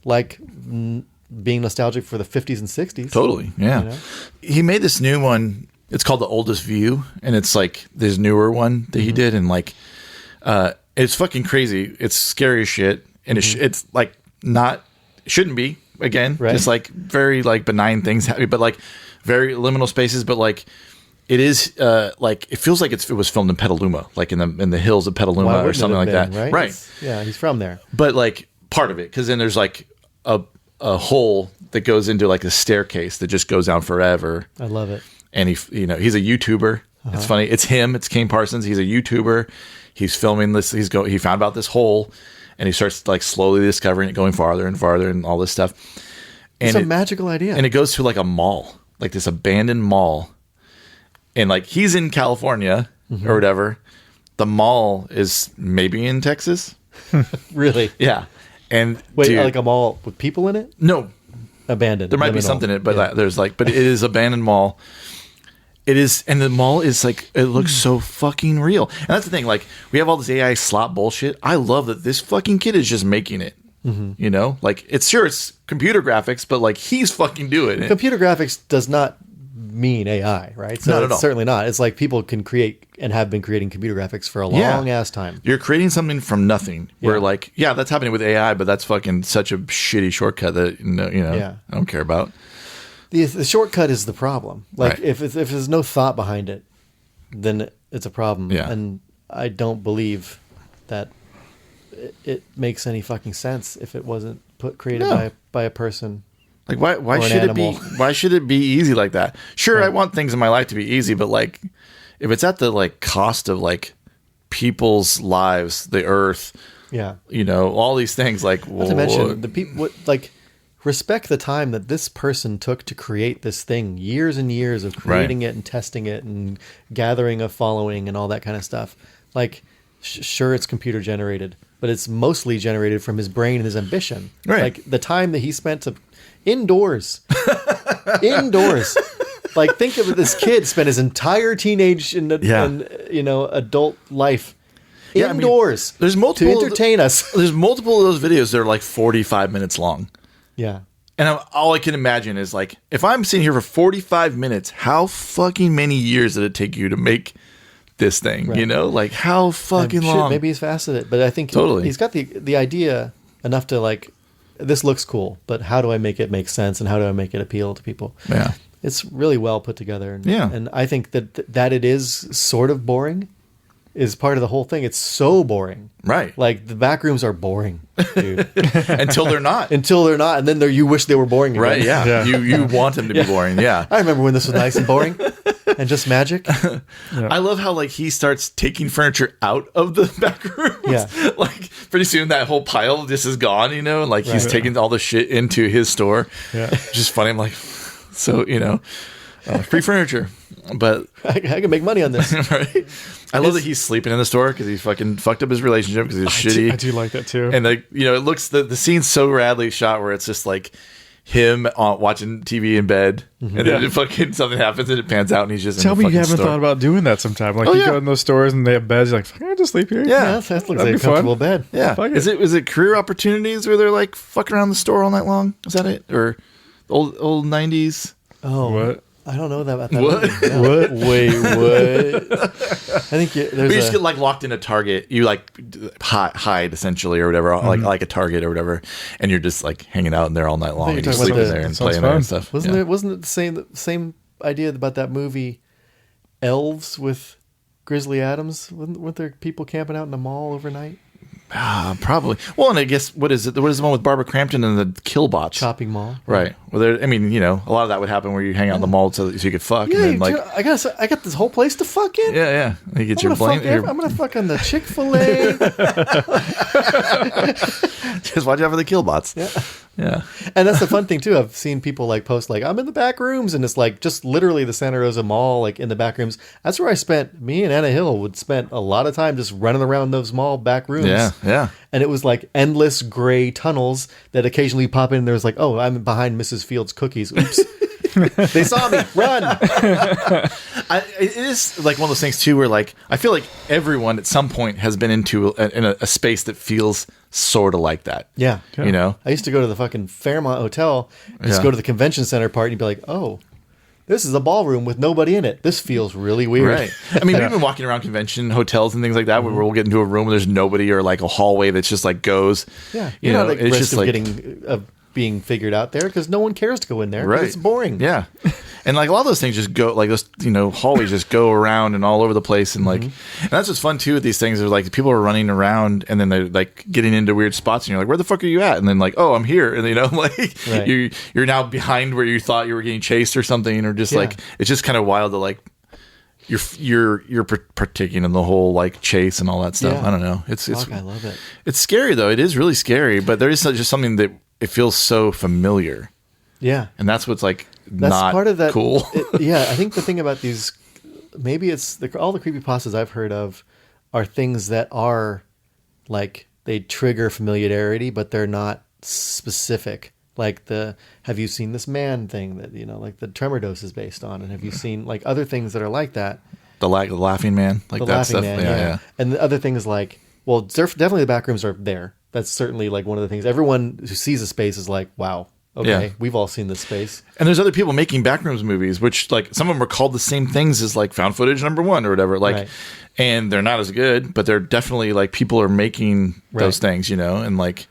like being nostalgic for the 50s and 60s. Totally, yeah. You know? He made this new one. It's called The Oldest View, and it's like this newer one that he did, and like, it's fucking crazy. It's scary as shit, and it's like not shouldn't be again. Right. It's like very like benign things, but like very liminal spaces, but like. It is like it feels like it was filmed in Petaluma, like in the hills of Petaluma or something like that. Right? He's from there. But like part of it, because then there's like a hole that goes into like a staircase that just goes down forever. I love it. And he's a YouTuber. It's funny. It's him. It's Kane Parsons. He's a YouTuber. He's filming this. He found about this hole, and he starts like slowly discovering it, going farther and farther, and all this stuff. And it's a magical idea. And it goes to like a mall, like this abandoned mall. And like he's in California or whatever. The mall is maybe in Texas. Really? Yeah. And wait, like a mall with people in it? No. Abandoned. There might be something in it, but there's like, but it is abandoned mall. It is, and the mall is like, it looks so fucking real. And that's the thing, like, we have all this AI slop bullshit. I love that this fucking kid is just making it. You know, like, it's computer graphics, but like, he's fucking doing it. Computer graphics does not mean AI, right? So Not at it's all. certainly not. It's like people can create and have been creating computer graphics for a long ass time. You're creating something from nothing. Where Yeah. like, yeah, that's happening with AI, but that's fucking such a shitty shortcut that Yeah. I don't care about. The shortcut is the problem. Like Right. if there's no thought behind it, then it's a problem. Yeah. And I don't believe that it makes any fucking sense if it wasn't created No. by a person. Like why Or an should it be animal. why should it be easy like that? Sure, I want things in my life to be easy, but like if it's at the like cost of like people's lives, the earth, Yeah. all these things like Not to mention the people like respect the time that this person took to create this thing, years and years of creating it and testing it and gathering a following and all that kind of stuff. Like sure it's computer generated, but it's mostly generated from his brain and his ambition. Right. Like the time that he spent indoors. Like think of it, this kid spent his entire teenage and adult life indoors. there's multiple to entertain us. There's multiple of those videos that are like 45 minutes long. Yeah. And all I can imagine is like, if I'm sitting here for 45 minutes, how fucking many years did it take you to make this thing? Right. Like how fucking Shit, long? maybe he's fast at it, but I think Totally. he's got the idea enough to like, this looks cool, but how do I make it make sense and how do I make it appeal to people? Yeah. It's really well put together. And, Yeah. and I think that it is sort of boring is part of the whole thing. It's so boring. Right. Like the back rooms are boring, dude. Until they're not. Until they're not, and then you wish they were boring again. Right, yeah. You want them to be boring, yeah. I remember when this was nice and boring and just magic. I love how like he starts taking furniture out of the back rooms. Yeah. Like pretty soon that whole pile just is gone, and like he's taking all the shit into his store. Yeah. Just funny. I'm like, so free furniture, but I can make money on this. right. I love that he's sleeping in the store because he fucking fucked up his relationship because he's shitty. I do like that too. And like it looks the scene's so radly shot where it's just like him watching TV in bed, and then fucking something happens and it pans out and he's just Tell in the me you fucking haven't store. thought about doing that sometime. Like Oh, you yeah. go in those stores and they have beds. You're like, fuck, I just sleep here. Yeah. That looks That'd like be a fun. comfortable bed. Yeah. Fuck Is it career opportunities where they're like fucking around the store all night long? Is that it? Or old 90s? Oh, What? I don't know about that. What? movie. No. What? Wait, what? I think But there's you just get like locked in a Target. You like hide essentially or whatever, like a Target or whatever, and you're just like hanging out in there all night long. you're And you're talking sleeping about there the- and sounds playing there fun. and stuff. wasn't it the same idea about that movie Elves with Grizzly Adams? Weren't there people camping out in the mall overnight? Probably. Well, and I guess what is it? What is the one with Barbara Crampton and the Killbots? Shopping mall. Right. Well, a lot of that would happen where you hang out in the mall so you could fuck, Yeah, and then like, I got this whole place to fuck in. yeah, you get I'm your gonna, blanket. I'm gonna fuck on the Chick-fil-A. Just watch out for the Killbots. Yeah. And that's the fun thing too. I've seen people like post like I'm in the back rooms, and it's like just literally the Santa Rosa Mall, like in the back rooms. That's where me and Anna Hill would spend a lot of time just running around those mall back rooms. Yeah. And it was like endless gray tunnels that occasionally pop in. And there was like, oh, I'm behind Mrs. Fields' cookies. Oops. They saw me. Run. It is like one of those things too, where like I feel like everyone at some point has been into a space that feels sort of like that. Yeah. I used to go to the fucking Fairmont Hotel, just Yeah. go to the convention center part, and you'd be like, oh, this is a ballroom with nobody in it. This feels really weird. Right. I mean, we've been walking around convention hotels and things like that where we'll get into a room where there's nobody or like a hallway that's just like goes. Yeah. You You're know, not at it's risk just of like being figured out there because no one cares to go in there. 'Cause right. It's boring. Yeah. And like a lot of those things just go like those, hallways just go around and all over the place. And like, and that's what's fun too with these things. Is like people are running around and then they're like getting into weird spots and you're like, where the fuck are you at? And then like, oh, I'm here. And like Right. you're now behind where you thought you were getting chased or something, or just like, it's just kind of wild to like, you're partaking in the whole like chase and all that stuff. Yeah. I don't know. It's Fuck, I love it. It's scary though. It is really scary, but there is just something that it feels so familiar. Yeah. And that's what's like That's not part of that. cool. I think the thing about these, maybe it's all the creepypastas I've heard of are things that are like they trigger familiarity, but they're not specific. like the have you seen this man thing that like the Tremor Dose is based on, and have you seen like other things that are like that? The laughing man, like the that laughing stuff. Man, Yeah. And the other things like, well, definitely the Backrooms are there. That's certainly like one of the things. Everyone who sees a space is like, wow, okay, we've all seen this space. And there's other people making Backrooms movies, which like some of them are called the same things as like Found Footage #1 or whatever. Like, and they're not as good, but they're definitely like people are making those things, and like,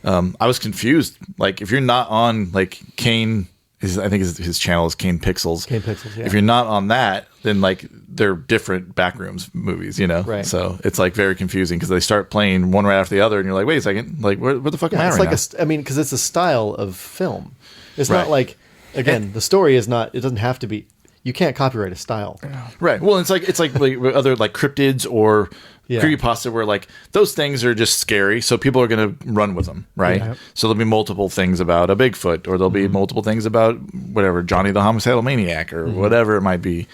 I was confused. Like, if you're not on like Kane. I think his channel is Kane Pixels. Kane Pixels, yeah. If you're not on that, then like they're different Backrooms movies, Right. So it's like very confusing because they start playing one right after the other, and you're like, wait a second, like where the fuck am I it's right like now? because it's a style of film. It's not like the story is not. It doesn't have to be. You can't copyright a style. Right. Well, it's like other like cryptids or creepypasta where like those things are just scary, so people are going to run with them, right? Yeah. So there'll be multiple things about a Bigfoot, or there'll be multiple things about whatever Johnny the Homicidal Maniac, or whatever it might be,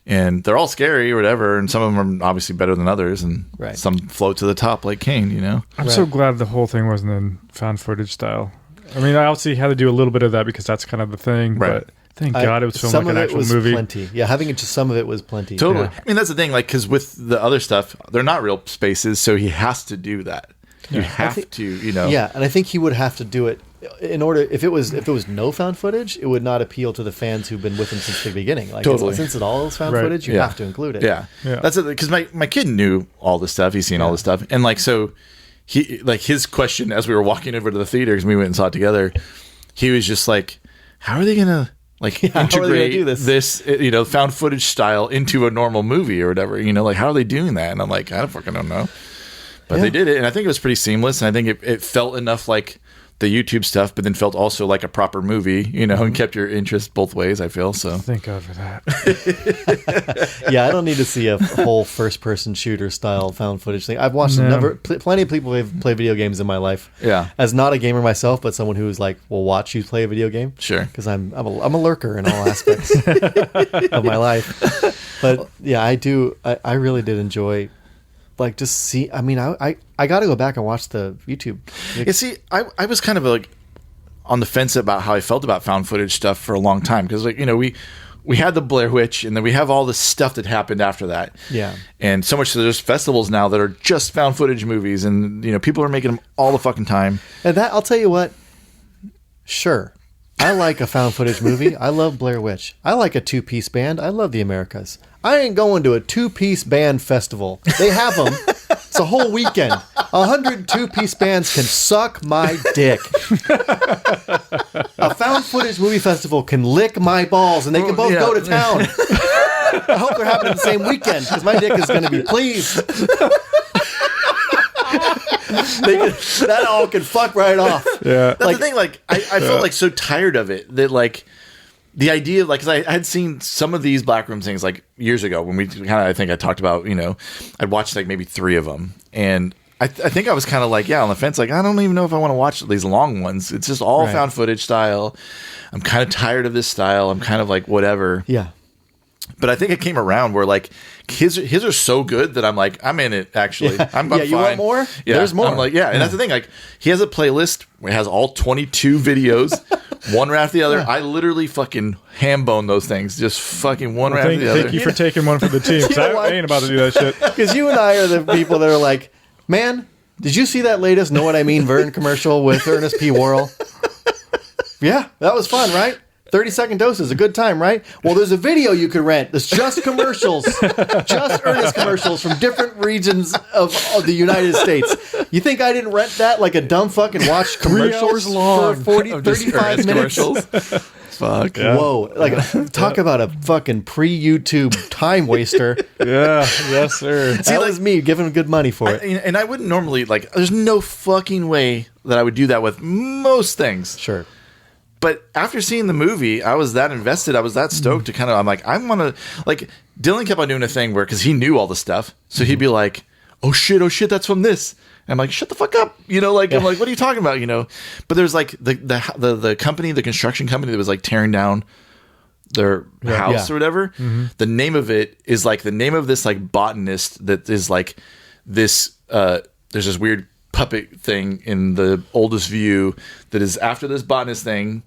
and they're all scary or whatever, and some of them are obviously better than others, and some float to the top like Kane, I'm so glad the whole thing wasn't in found footage style. I mean, I obviously had to do a little bit of that because that's kind of the thing, but thank God it was filmed like an actual movie. Plenty. Yeah, having just some of it was plenty. Totally. Yeah. I mean, that's the thing, like, because with the other stuff, they're not real spaces, so he has to do that. You have to, Yeah, and I think he would have to do it in order. If it was no found footage, it would not appeal to the fans who've been with him since the beginning. Like, since it all is found footage, you have to include it. Yeah. That's it. Because my kid knew all this stuff. He's seen all this stuff, and like so, he like his question as we were walking over to the theater because we went and saw it together. He was just like, "How are they gonna?" Like integrate this found footage style into a normal movie or whatever, like how are they doing that? And I'm like, I don't know, but they did it, and I think it was pretty seamless, and I think it felt enough like the YouTube stuff, but then felt also like a proper movie, and kept your interest both ways. I feel so. Thank God for that. Yeah, I don't need to see a whole first-person shooter style found footage thing. I've watched plenty of people who've played video games in my life. Yeah, as not a gamer myself, but someone who's like, will watch you play a video game. Sure, because I'm a lurker in all aspects of my life. But yeah, I do. I really did enjoy. Like, just see. I mean, I got to go back and watch the YouTube. You see, I was kind of like on the fence about how I felt about found footage stuff for a long time because, like, we had the Blair Witch, and then we have all this stuff that happened after that. Yeah, and so much so there's festivals now that are just found footage movies, and people are making them all the fucking time. And that, I'll tell you what. Sure, I like a found footage movie. I love Blair Witch. I like a 2-piece band. I love the Americas. I ain't going to a 2-piece band festival. They have them. It's a whole weekend. 100 2-piece bands can suck my dick. A found footage movie festival can lick my balls, and they can both go to town. I hope they're happening the same weekend, because my dick is going to be pleased. That all can fuck right off. Yeah, that's the thing. Like, I felt like so tired of it that like the idea of like, because I had seen some of these Blackroom things like years ago when we kind of, I think I talked about, I'd watched like maybe 3 of them, and I think I was kind of like, on the fence, like I don't even know if I want to watch these long ones. It's just all found footage style. I'm kind of tired of this style. I'm kind of like whatever. Yeah. But I think it came around where like his are so good that I'm like, I'm in it actually. I'm fine. You want more? Yeah. There's more. I'm like, and that's the thing. Like, he has a playlist where it has all 22 videos, one right after the other. I literally fucking ham bone those things, just fucking one right after the other. Thank you for taking one for the team. Because I ain't about to do that shit. Because you and I are the people that are like, man, did you see that latest Know What I Mean Vern commercial with Ernest P. Worrell? Yeah, that was fun, right? 30-second doses, a good time, right? Well, there's a video you could rent. There's just commercials, just Ernest commercials from different regions of the United States. You think I didn't rent that like a dumb fucking watch commercials long for 35 minutes? Fuck. Yeah. Whoa. Like, talk about a fucking pre-YouTube time waster. Yeah. Yes, sir. See, that was me giving good money for it. And I wouldn't normally, like, there's no fucking way that I would do that with most things. Sure. But after seeing the movie, I was that invested. I was that stoked to kind of, I'm like, I want to, like, Dylan kept on doing a thing where, because he knew all the stuff. So he'd be like, oh shit, that's from this. And I'm like, shut the fuck up. I'm like, what are you talking about? But there's like the company, the construction company that was like tearing down their house or whatever. Mm-hmm. The name of it is like the name of this like botanist that is like this, there's this weird puppet thing in the oldest view that is after this botanist thing.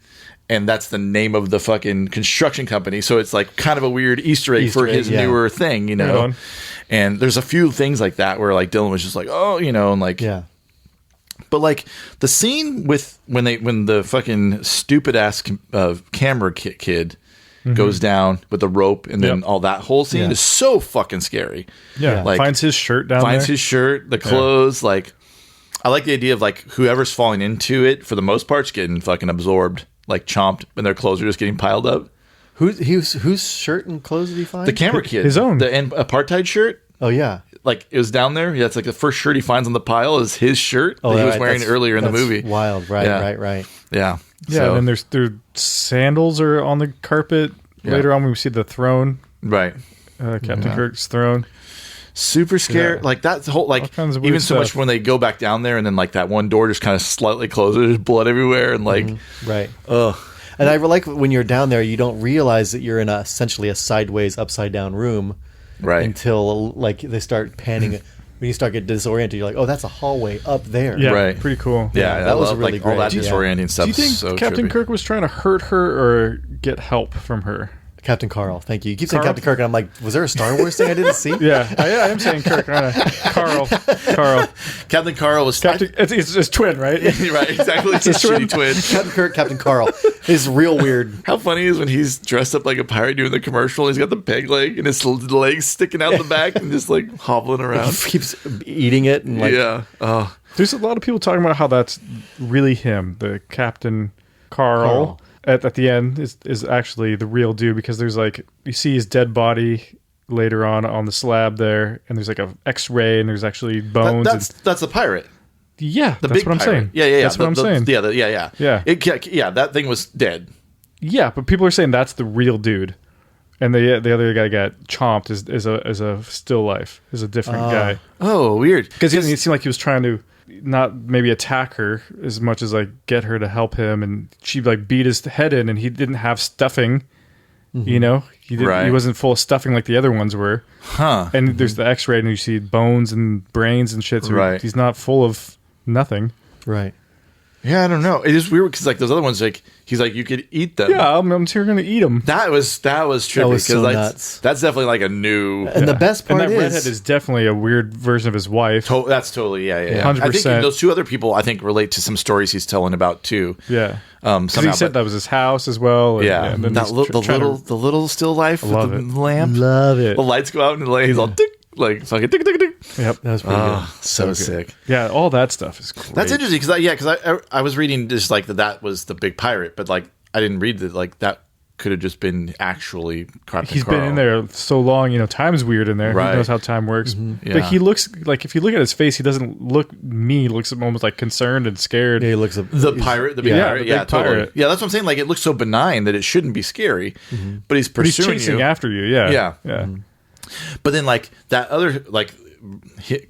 And that's the name of the fucking construction company. So it's like kind of a weird Easter egg for his newer thing, you know? Right. And there's a few things like that where like Dylan was just like, oh, you know, and like, Yeah. But like the scene with when the fucking stupid ass camera kid goes down with the rope and then all that whole scene is so fucking scary. Yeah. Like finds his shirt down finds there. his shirt, the clothes, like I like the idea of like whoever's falling into it for the most part's getting fucking absorbed. Like chomped, and their clothes are just getting piled up. Whose shirt and clothes did he find? The camera kid, his own, the apartheid shirt. Oh yeah, like it was down there. Yeah, it's like the first shirt he finds on the pile is his shirt that he was wearing earlier in the movie. Wild, right, right. Yeah, yeah. And then their sandals are on the carpet. Later on, we see the throne. Right, Captain Kirk's throne. Super scary. Yeah. Like that's the whole like even so much when they go back down there and then like that one door just kind of slightly closes, there's blood everywhere and like right. Ugh. And I like when you're down there, you don't realize that you're in essentially a sideways, upside down room, right? Until like they start panning. When you start getting disoriented, you're like, "Oh, that's a hallway up there." Yeah, right. Pretty cool. Yeah, that was really like great. all that disorienting stuff. Do you think so Captain trippy. Kirk was trying to hurt her or get help from her? Captain Carl, thank you. You keep saying Captain Kirk, and I'm like, was there a Star Wars thing I didn't see? Yeah, I am saying Kirk. Carl. Captain Carl was Captain. It's his twin, right? Right, exactly. It's his shitty twin. Captain Kirk, Captain Carl. It's real weird. How funny is when he's dressed up like a pirate doing the commercial? He's got the peg leg and his legs sticking out the back and just like hobbling around. Keeps eating it and like There's a lot of people talking about how that's really him, the Captain Carl. At the end is actually the real dude because there's like you see his dead body later on the slab there and there's like a X-ray and there's actually bones. That's the pirate. Yeah, the that's big what I'm pirate. saying. Yeah. That's what I'm saying. Yeah. That thing was dead. Yeah, but people are saying that's the real dude, and the other guy got chomped is a still life, is a different guy. Oh, weird. Because it seemed like he was trying to not maybe attack her as much as like get her to help him, and she like beat his head in, and he didn't have stuffing. You know, he wasn't full of stuffing like the other ones were. Huh. And there's the X-ray, and you see bones and brains and shit. So he's not full of nothing. Right. Yeah, I don't know. It is weird because like those other ones, like he's like you could eat them. Yeah, I'm sure going to eat them. That was trippy because so nuts. That's definitely like a new. And the best part and that redhead is definitely a weird version of his wife. That's totally 100%. I think those two other people I think relate to some stories he's telling about too. Yeah. Somehow, he said that was his house as well. And then the little still life with the lamp. Love it. The lights go out and he's all tick, like fucking tick tick tick. Yep, that was pretty good. So sick. Yeah, all that stuff is great. That's interesting because I was reading just like that was the big pirate, but like I didn't read that like that could have just been actually Captain He's Carl. been in there so long, time's weird in there. Right. He knows how time works. Yeah. But he looks like, if you look at his face, he doesn't look mean. He looks almost like concerned and scared. Yeah, he looks the big pirate. the Yeah, big totally. pirate. Yeah, that's what I'm saying. Like it looks so benign that it shouldn't be scary, but he's pursuing But he's chasing you. after you. Yeah. But then like that other like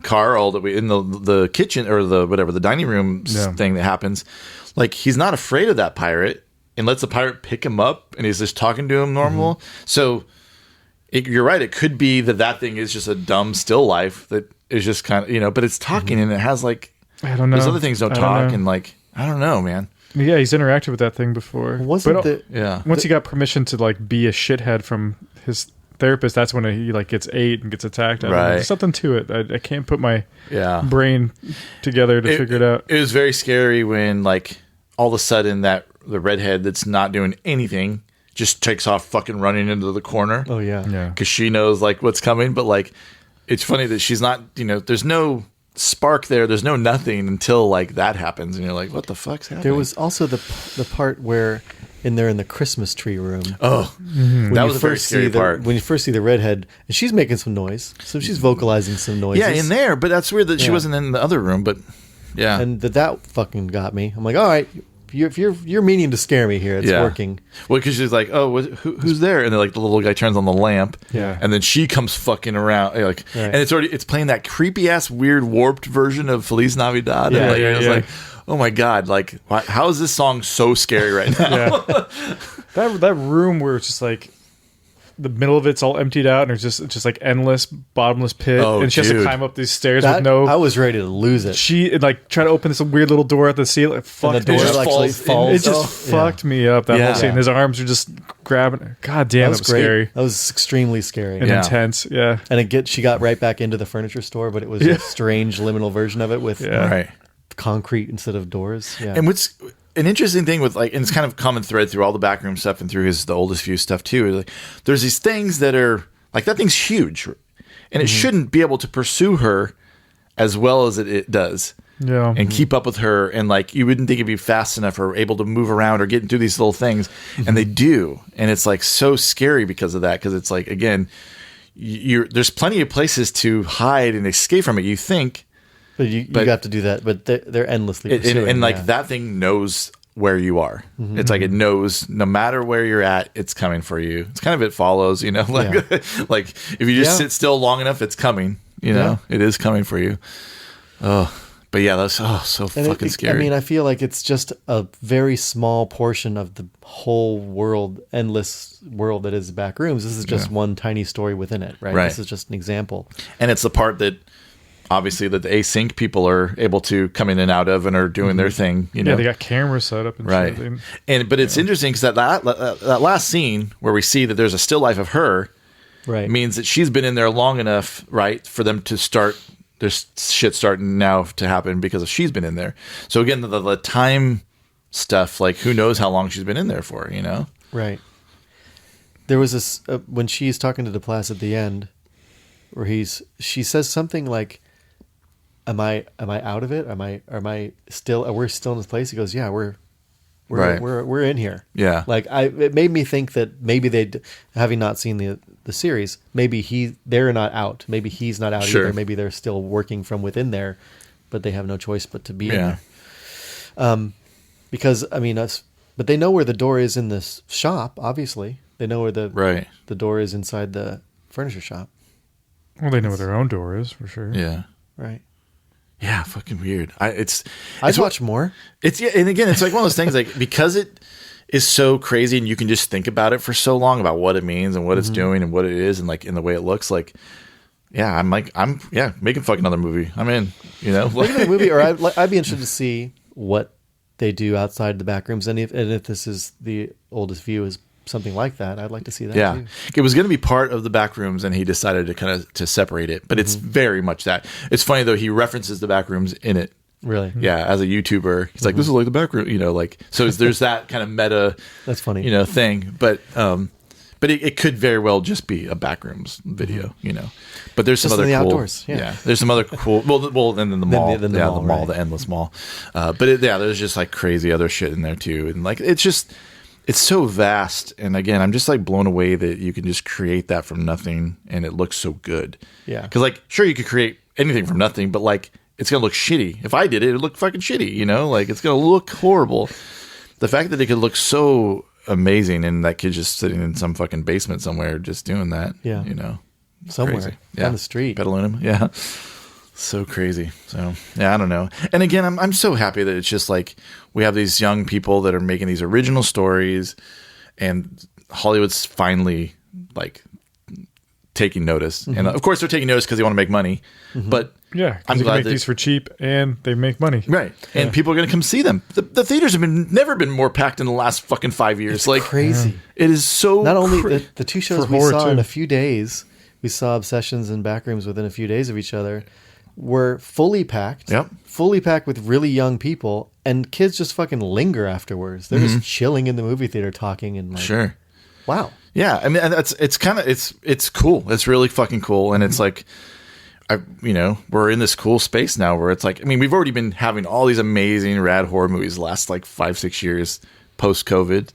Carl that we in the kitchen or the dining room thing that happens, like he's not afraid of that pirate and lets the pirate pick him up and he's just talking to him normal. So you're right. It could be that thing is just a dumb still life that is just kind of but it's talking and it has like I don't know. Those other things don't talk and like I don't know, man. Yeah, he's interacted with that thing before. Once he got permission to like be a shithead from his therapist, that's when he like gets ate and gets attacked. There's something to it. I can't put my brain together to figure it out. It was very scary when like all of a sudden the redhead that's not doing anything just takes off fucking running into the corner. Oh yeah. Because she knows like what's coming, but like it's funny that she's not, there's no spark there, there's no nothing until like that happens and you're like, what the fuck's happening? There was also the part where they're in the Christmas tree room. Oh, that was a very scary part. When you first see the redhead, and she's making some noise, so she's vocalizing some noises. Yeah, in there, but that's weird that she wasn't in the other room. But yeah, and that fucking got me. I'm like, all right, you're meaning to scare me here. It's working. Well, because she's like, oh, who's there? And then like the little guy turns on the lamp. Yeah, and then she comes fucking around, like, and it's playing that creepy ass weird warped version of Feliz Navidad. Yeah, and it's like, oh my god, like how is this song so scary right now? That room where it's just like the middle of it's all emptied out, and it's just like endless bottomless pit, and she has to climb up these stairs with no. I was ready to lose it. She like tried to open this weird little door at the ceiling. Fuck, and the door actually falls. It just fucked me up. That whole scene. His arms are just grabbing her. God damn, that was scary. That was extremely scary and intense. Yeah, and she got right back into the furniture store, but it was a strange liminal version of it with concrete instead of doors. Yeah, and what's an interesting thing with like, and it's kind of common thread through all the backroom stuff and through the oldest view stuff too. Like, there's these things that are like, that thing's huge, and it shouldn't be able to pursue her as well as it does. Yeah, and keep up with her, and like you wouldn't think it'd be fast enough or able to move around or get into these little things, and they do, and it's like so scary because of that. Because it's like, again, there's plenty of places to hide and escape from it. You think. But you got to do that, but they're endlessly pursuing. And like that thing knows where you are. It's like it knows no matter where you're at, it's coming for you. It's kind of It Follows, you know, like like if you just sit still long enough, it's coming. You know, it is coming for you. Oh, but yeah, that's so fucking scary. I mean, I feel like it's just a very small portion of the whole world, endless world that is Backrooms. This is just one tiny story within it, right? This is just an example, and it's the part that. Obviously, that the async people are able to come in and out of and are doing their thing. You know, they got cameras set up and shit. But it's interesting because that last scene where we see that there's a still life of her, means that she's been in there long enough, right, for them to start. There's shit starting now to happen because she's been in there. So again, the time stuff, like who knows how long she's been in there for? You know, right? There was this when she's talking to Duplass at the end, where she says something like. Am I out of it? We're still in this place? He goes, yeah, we're in here. Yeah. Like it made me think that maybe having not seen the series, maybe they're not out. Maybe he's not out either. Maybe they're still working from within there, but they have no choice but to be in there. Because I mean but they know where the door is in this shop, obviously. They know where the door is inside the furniture shop. Well, they know where their own door is for sure. Yeah. Right. Yeah, fucking weird. I'd watch more. And again, it's like one of those things, like because it is so crazy, and you can just think about it for so long about what it means and what it's doing and what it is, and like in the way it looks. Like, I'm making fucking another movie. I'm in. You know, making another movie, or I'd be interested to see what they do outside the Backrooms, and if this is the oldest view is something like that, I'd like to see that. Yeah, too. It was going to be part of the Backrooms, and he decided to kind of to separate it. But it's very much that. It's funny though, he references the Backrooms in it. Really? Yeah, as a YouTuber, he's like, "This is like the Backroom," you know, like so. There's that kind of meta. That's funny, you know, thing. But it could very well just be a Backrooms video, you know. But there's some other cool. Outdoors, there's some other cool. Well, and then the mall, the mall, the endless mall. But there's just like crazy other shit in there too, and like it's just. It's so vast, and again, I'm just like blown away that you can just create that from nothing, and it looks so good. Yeah, because like, sure, you could create anything from nothing, but like, it's gonna look shitty. If I did it, it'd look fucking shitty. You know, like it's gonna look horrible. The fact that it could look so amazing, and that kid just sitting in some fucking basement somewhere, just doing that. Yeah, you know, somewhere down the street, pedaling him. Yeah, so crazy. So yeah, I don't know. And again, I'm so happy that it's just like. We have these young people that are making these original stories, and Hollywood's finally like taking notice. And of course, they're taking notice because they want to make money. But I'm glad make these for cheap, and they make money, right? Yeah. And people are going to come see them. The theaters have never been more packed in the last fucking 5 years. It's like crazy. It is so. Not only the two shows we saw in a few days, we saw Obsessions and Backrooms within a few days of each other. Were fully packed. Yep. Fully packed with really young people, and kids just fucking linger afterwards. They're just chilling in the movie theater talking and like, wow. Yeah, I mean it's kind of it's cool. It's really fucking cool, and it's like we're in this cool space now where it's like, I mean, we've already been having all these amazing rad horror movies the last like 5-6 years post COVID.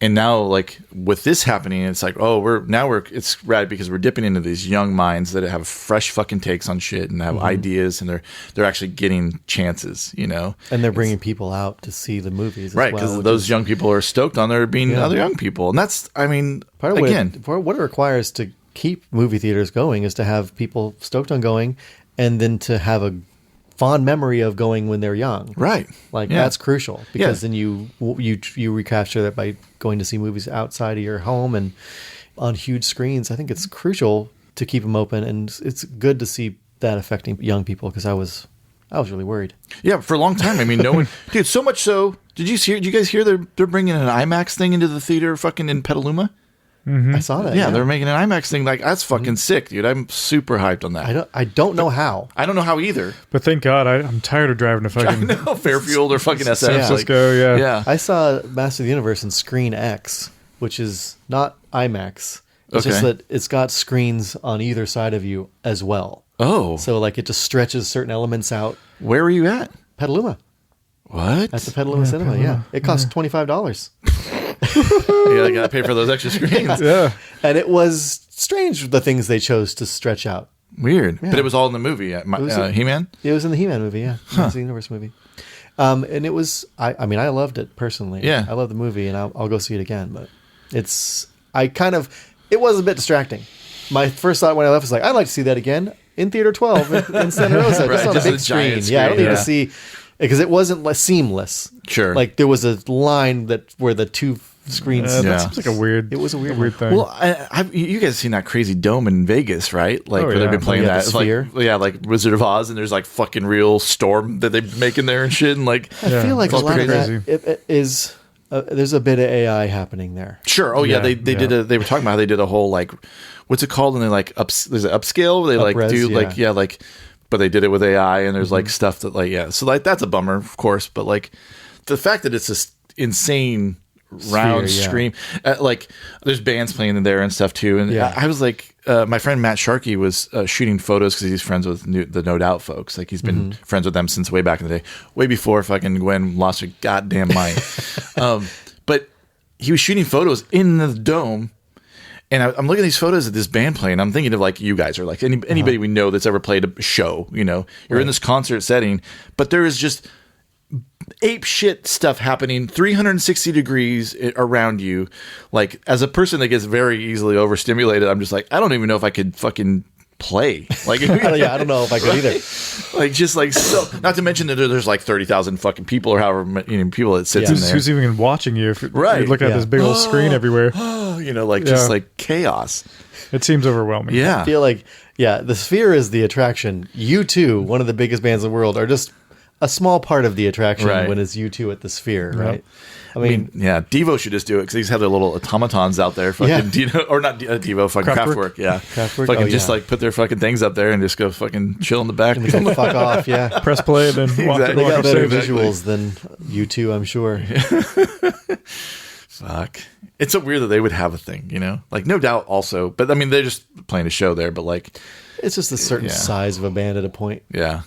And now, like with this happening, it's like, it's rad because we're dipping into these young minds that have fresh fucking takes on shit and have ideas, and they're actually getting chances, you know. And they're bringing people out to see the movies, right? Because those young people are stoked on there being other young people, and that's, I mean, part of what it requires to keep movie theaters going is to have people stoked on going, and then to have a fond memory of going when they're young, right? Like that's crucial, because then you recapture that by going to see movies outside of your home, and on huge screens. I think it's crucial to keep them open, and it's good to see that affecting young people because I was really worried. Yeah, for a long time. I mean, no one, dude. So much so. Did you guys hear they're bringing an IMAX thing into the theater, fucking in Petaluma? Mm-hmm. I saw that. Yeah, they're making an IMAX thing. Like that's fucking sick, dude. I'm super hyped on that. I don't know how. I don't know how either. But thank God, I'm tired of driving to fucking Fairfield or fucking SF. San Francisco. Yeah. I saw Master of the Universe in Screen X, which is not IMAX. It's just that it's got screens on either side of you as well. Oh, so like it just stretches certain elements out. Where were you at? Petaluma. What? At the Petaluma Cinema. Petaluma. Yeah, it cost $25. You gotta pay for those extra screens. Yeah. And it was strange the things they chose to stretch out. Weird. Yeah. But it was all in the movie. He-Man? It was in the He-Man movie, yeah. It was the Universe movie. And it was, I mean, I loved it personally. Yeah. I love the movie and I'll go see it again. But it was a bit distracting. My first thought when I left was like, I'd like to see that again in Theater 12 in Santa Rosa. Right, just on a big screen. Yeah, I don't need to see, because it wasn't seamless. Sure. Like there was a line where the two screens. That seems like it was a weird thing. Well, you guys seen that crazy dome in Vegas, right? Like where they've been playing that. The Sphere. Like Wizard of Oz, and there's like fucking real storm that they make in there and shit. And like, I feel like a lot of that it is. There's a bit of AI happening there. Sure. Oh yeah, they did. They were talking about how they did a whole like, what's it called? And they like there's an upscale. Where they like do like but they did it with AI, and there's like stuff that like so like that's a bummer, of course. But like the fact that it's this insane round screen, like there's bands playing in there and stuff too. And I was like, my friend Matt Sharkey was shooting photos because he's friends with the No Doubt folks. Like he's been friends with them since way back in the day, way before fucking Gwen lost her goddamn mind. But he was shooting photos in the dome. And I'm looking at these photos of this band playing. I'm thinking of like you guys, or like anybody we know that's ever played a show. You know, you're in this concert setting, but there is just ape shit stuff happening 360 degrees around you. Like as a person that gets very easily overstimulated, I'm just like, I don't even know if I could fucking play. Like, I don't know if I could either. Like just like so. Not to mention that there's like 30,000 fucking people or however many people that sits in there. Who's even watching you? If right, you're looking at this big old screen everywhere. You know, like just like chaos. It seems overwhelming. I feel like the Sphere is the attraction. U2, one of the biggest bands in the world, are just a small part of the attraction when it's U2 at the Sphere, right? I mean, Devo should just do it because they just have their little automatons out there. Fucking or not Devo, fucking Kraftwerk. Kraftwerk. Fucking just like put their fucking things up there and just go fucking chill in the back. And like, fuck off, Press play and then walk. They got better visuals than U2, I'm sure. Fuck. It's so weird that they would have a thing, you know? Like, No Doubt also. But, I mean, they're just playing a show there, but, like... It's just a certain size of a band at a point. Yeah.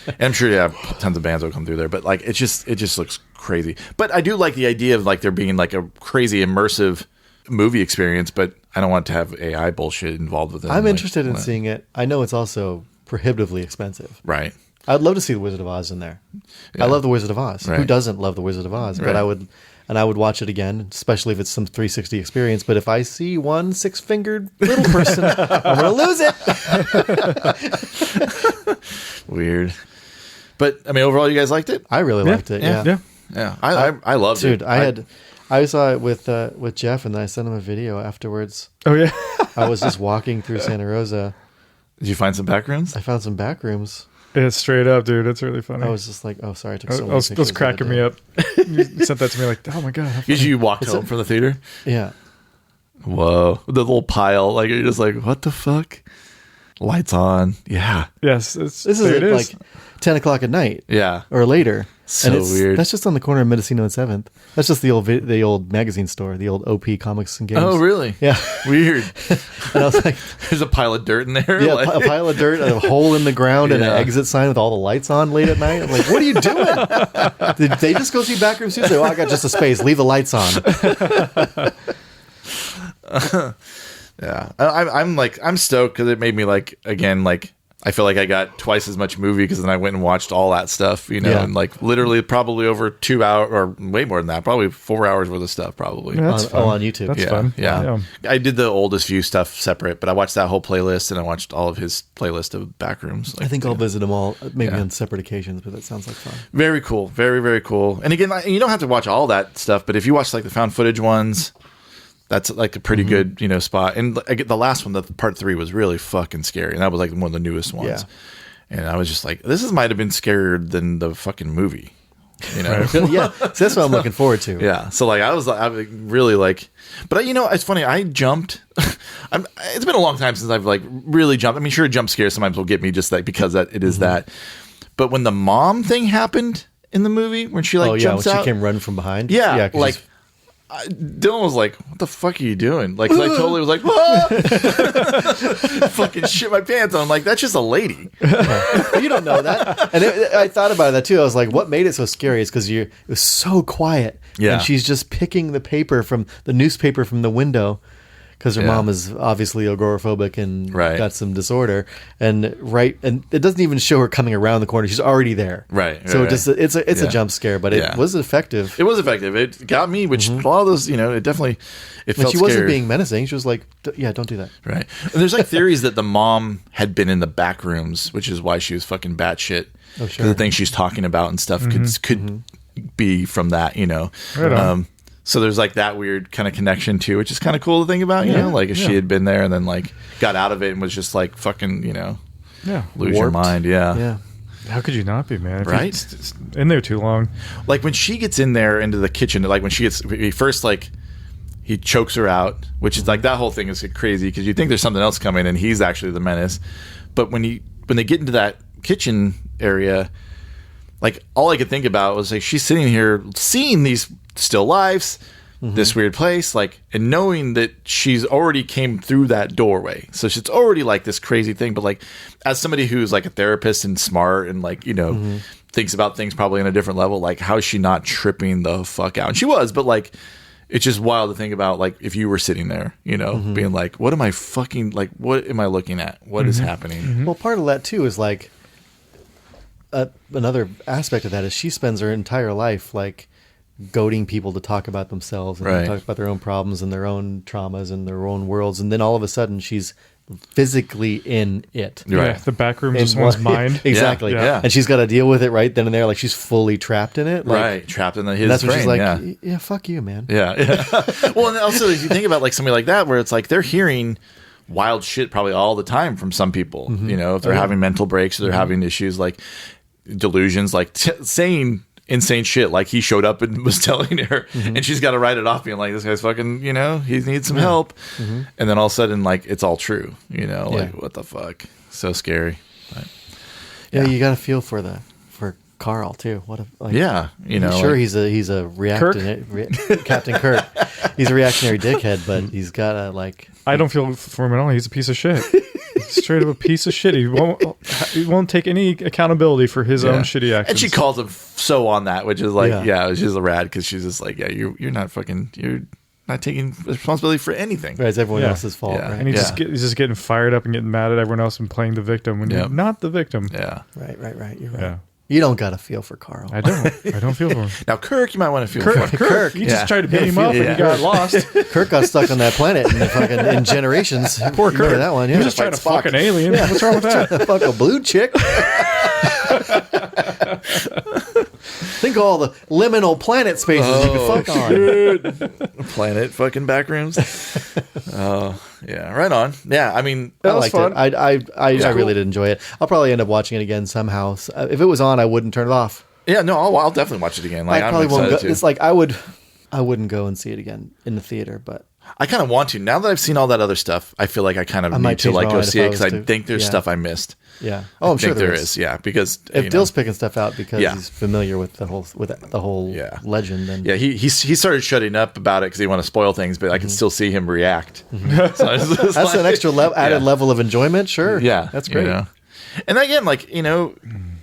And I'm sure, tons of bands will come through there. But, like, it just looks crazy. But I do like the idea of, like, there being, like, a crazy immersive movie experience, but I don't want to have AI bullshit involved with it. I'm interested in seeing it. I know it's also prohibitively expensive. Right. I'd love to see The Wizard of Oz in there. I love The Wizard of Oz. Who doesn't love The Wizard of Oz? But I would... And I would watch it again, especially if it's some 360 experience. But if I see one six-fingered little person, I'm going to lose it. Weird. But, I mean, overall, you guys liked it? I really liked it, yeah. I loved it. Dude, I saw it with Jeff, and then I sent him a video afterwards. Oh, yeah? I was just walking through Santa Rosa. Did you find some back rooms? I found some back rooms. It's straight up, dude. It's really funny. I was just like, oh, sorry, I took so many pictures. It was cracking me up. You sent that to me like, oh my God. Did you walk home from the theater? Yeah. Whoa. The little pile. Like, you're just like, what the fuck? Lights on. Yeah. Yes. This is like 10 o'clock at night. Yeah. Or later. So weird. That's just on the corner of Mendocino and 7th. That's just the old magazine store, the old OP Comics and Games. Oh, really? Yeah. Weird. And I was like... There's a pile of dirt in there? Yeah, a pile of dirt, a hole in the ground, and an exit sign with all the lights on late at night. I'm like, what are you doing? Did they just go see Backrooms too? Oh, I got just a space. Leave the lights on. Yeah. I'm stoked because it made me like, again, like, I feel like I got twice as much movie because then I went and watched all that stuff, you know, and like literally probably over 2 hours or way more than that, probably 4 hours worth of stuff, probably. Yeah, that's fun. On YouTube. That's fun. Yeah. I did the oldest view stuff separate, but I watched that whole playlist and I watched all of his playlist of Backrooms. Like, I think I'll visit them all, maybe on separate occasions, but that sounds like fun. Very cool. Very, very cool. And again, you don't have to watch all that stuff, but if you watch like the found footage ones, That's like a pretty good, spot. And the last one, the part 3, was really fucking scary. And that was like one of the newest ones. Yeah. And I was just like, this might have been scarier than the fucking movie. Yeah, so that's what I'm looking forward to. Yeah. So like, I was really like, but it's funny. I jumped. It's been a long time since I've like really jumped. I mean, sure, jump scares sometimes will get me just like because it is that. But when the mom thing happened in the movie, when she jumps when out, she came running from behind. Yeah, like. Dylan was like, "What the fuck are you doing?" Like, 'cause I totally was like, "Fucking shit my pants on." I'm like, "That's just a lady." You don't know that. And I thought about that too. I was like, "What made it so scary?" Is because it was so quiet. Yeah, and she's just picking the newspaper from the window. Because her mom is obviously agoraphobic and got some disorder, and it doesn't even show her coming around the corner; she's already there. So it's a jump scare, but it was effective. It was effective. It got me, which a lot of those, it definitely felt. She wasn't being menacing. She was like, don't do that." Right. And there's like theories that the mom had been in the back rooms, which is why she was fucking batshit. Oh, sure. The things she's talking about and stuff could be from that, Right on. So there's like that weird kind of connection too, which is kind of cool to think about, like if she had been there and then like got out of it and was just like fucking, lose your mind. Yeah. How could you not be, man? If right. It's in there too long. Like when she gets in there into the kitchen, like when he first like he chokes her out, which is like that whole thing is crazy because you think there's something else coming and he's actually the menace. But when they get into that kitchen area, like all I could think about was like she's sitting here seeing these still lives, this weird place, like, and knowing that she's already came through that doorway, so it's already like this crazy thing. But like, as somebody who's like a therapist and smart and like thinks about things probably on a different level, like how is she not tripping the fuck out? And she was, but like, it's just wild to think about. Like if you were sitting there, being like, what am I fucking like? What am I looking at? What is happening? Well, part of that too is like another aspect of that is she spends her entire life like goading people to talk about themselves and talk about their own problems and their own traumas and their own worlds, and then all of a sudden she's physically in it. Yeah, the back room of someone's mind. Exactly. Yeah. And she's got to deal with it right then and there. Like she's fully trapped in it. Like, trapped in his that's when brain. she's like, yeah, fuck you, man. Yeah. Well, and also if you think about like somebody like that, where it's like they're hearing wild shit probably all the time from some people. If they're having mental breaks or they're having issues like delusions, like saying insane shit, like he showed up and was telling her, and she's got to write it off, being like, "This guy's fucking, he needs some help," and then all of a sudden, like it's all true, like what the fuck, so scary. But, you got to feel for Carl too. What a sure, like, he's a reactionary Captain Kirk. He's a reactionary dickhead, but he's got a like. I don't feel for him at all. He's a piece of shit. Straight up a piece of shit. He won't take any accountability for his own shitty actions. And she calls him so on that, which is like, it's just a rad because she's just like, you're not taking responsibility for anything. Right, it's everyone else's fault. Yeah. Right? And he's just getting fired up and getting mad at everyone else and playing the victim when you're not the victim. Yeah. Right. You're right. Yeah. You don't got to feel for Carl. I don't feel for him. Now, Kirk, you might want to feel for. Kirk, you just tried to beat him up and you got lost. Kirk got stuck on that planet in generations. Poor Kirk. Remember that one? Yeah. He was just trying to fuck an alien. Yeah. What's wrong with that? Fuck a blue chick. Think of all the liminal planet spaces you could fuck on. Planet fucking backrooms. Oh, yeah. Right on. Yeah, I mean, I liked it. I really did enjoy it. I'll probably end up watching it again somehow. If it was on, I wouldn't turn it off. Yeah, no, I'll definitely watch it again. Like, I probably won't go. It's like I wouldn't go and see it again in the theater, but I kind of want to. Now that I've seen all that other stuff, I feel like I kind of need to like go see it because I think there's stuff I missed. Yeah. Oh, I'm sure there is. Yeah, because if Dill's picking stuff out because he's familiar with the whole legend, then he started shutting up about it because he wanted to spoil things, but I can still see him react. So that's like, an extra added level of enjoyment. Sure. Yeah, that's great. And again, like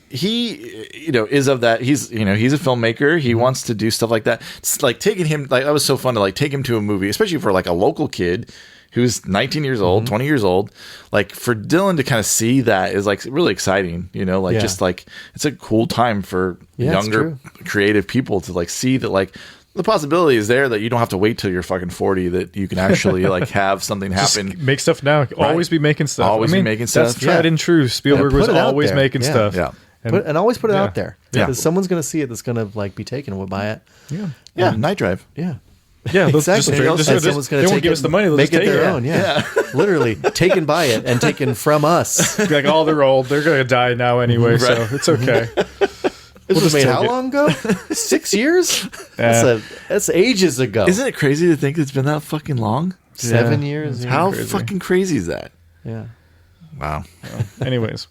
he is of that. He's a filmmaker. He wants to do stuff like that. It's like taking him, like that was so fun to like take him to a movie, especially for like a local kid who's 19 years old, 20 years old. Like for Dylan to kind of see that is like really exciting, just like it's a cool time for younger creative people to like see that like the possibility is there that you don't have to wait till you're fucking 40, that you can actually like have something happen. Just make stuff now. Always be making stuff. Always be making stuff. That's tried and true. Spielberg was always making stuff. Yeah. And always put it out there. Because someone's going to see it that's going to like be taken by it. Yeah. Night Drive. Yeah. Yeah, exactly. They won't give us the money. They'll make just it take their own. Yeah. Literally taken by it and taken from us. Like, oh, they're old. They're going to die now anyway, so it's okay. This was made how long ago? 6 years? That's ages ago. Isn't it crazy to think it's been that fucking long? 7 years. How fucking crazy is that? Yeah. Wow. Anyways.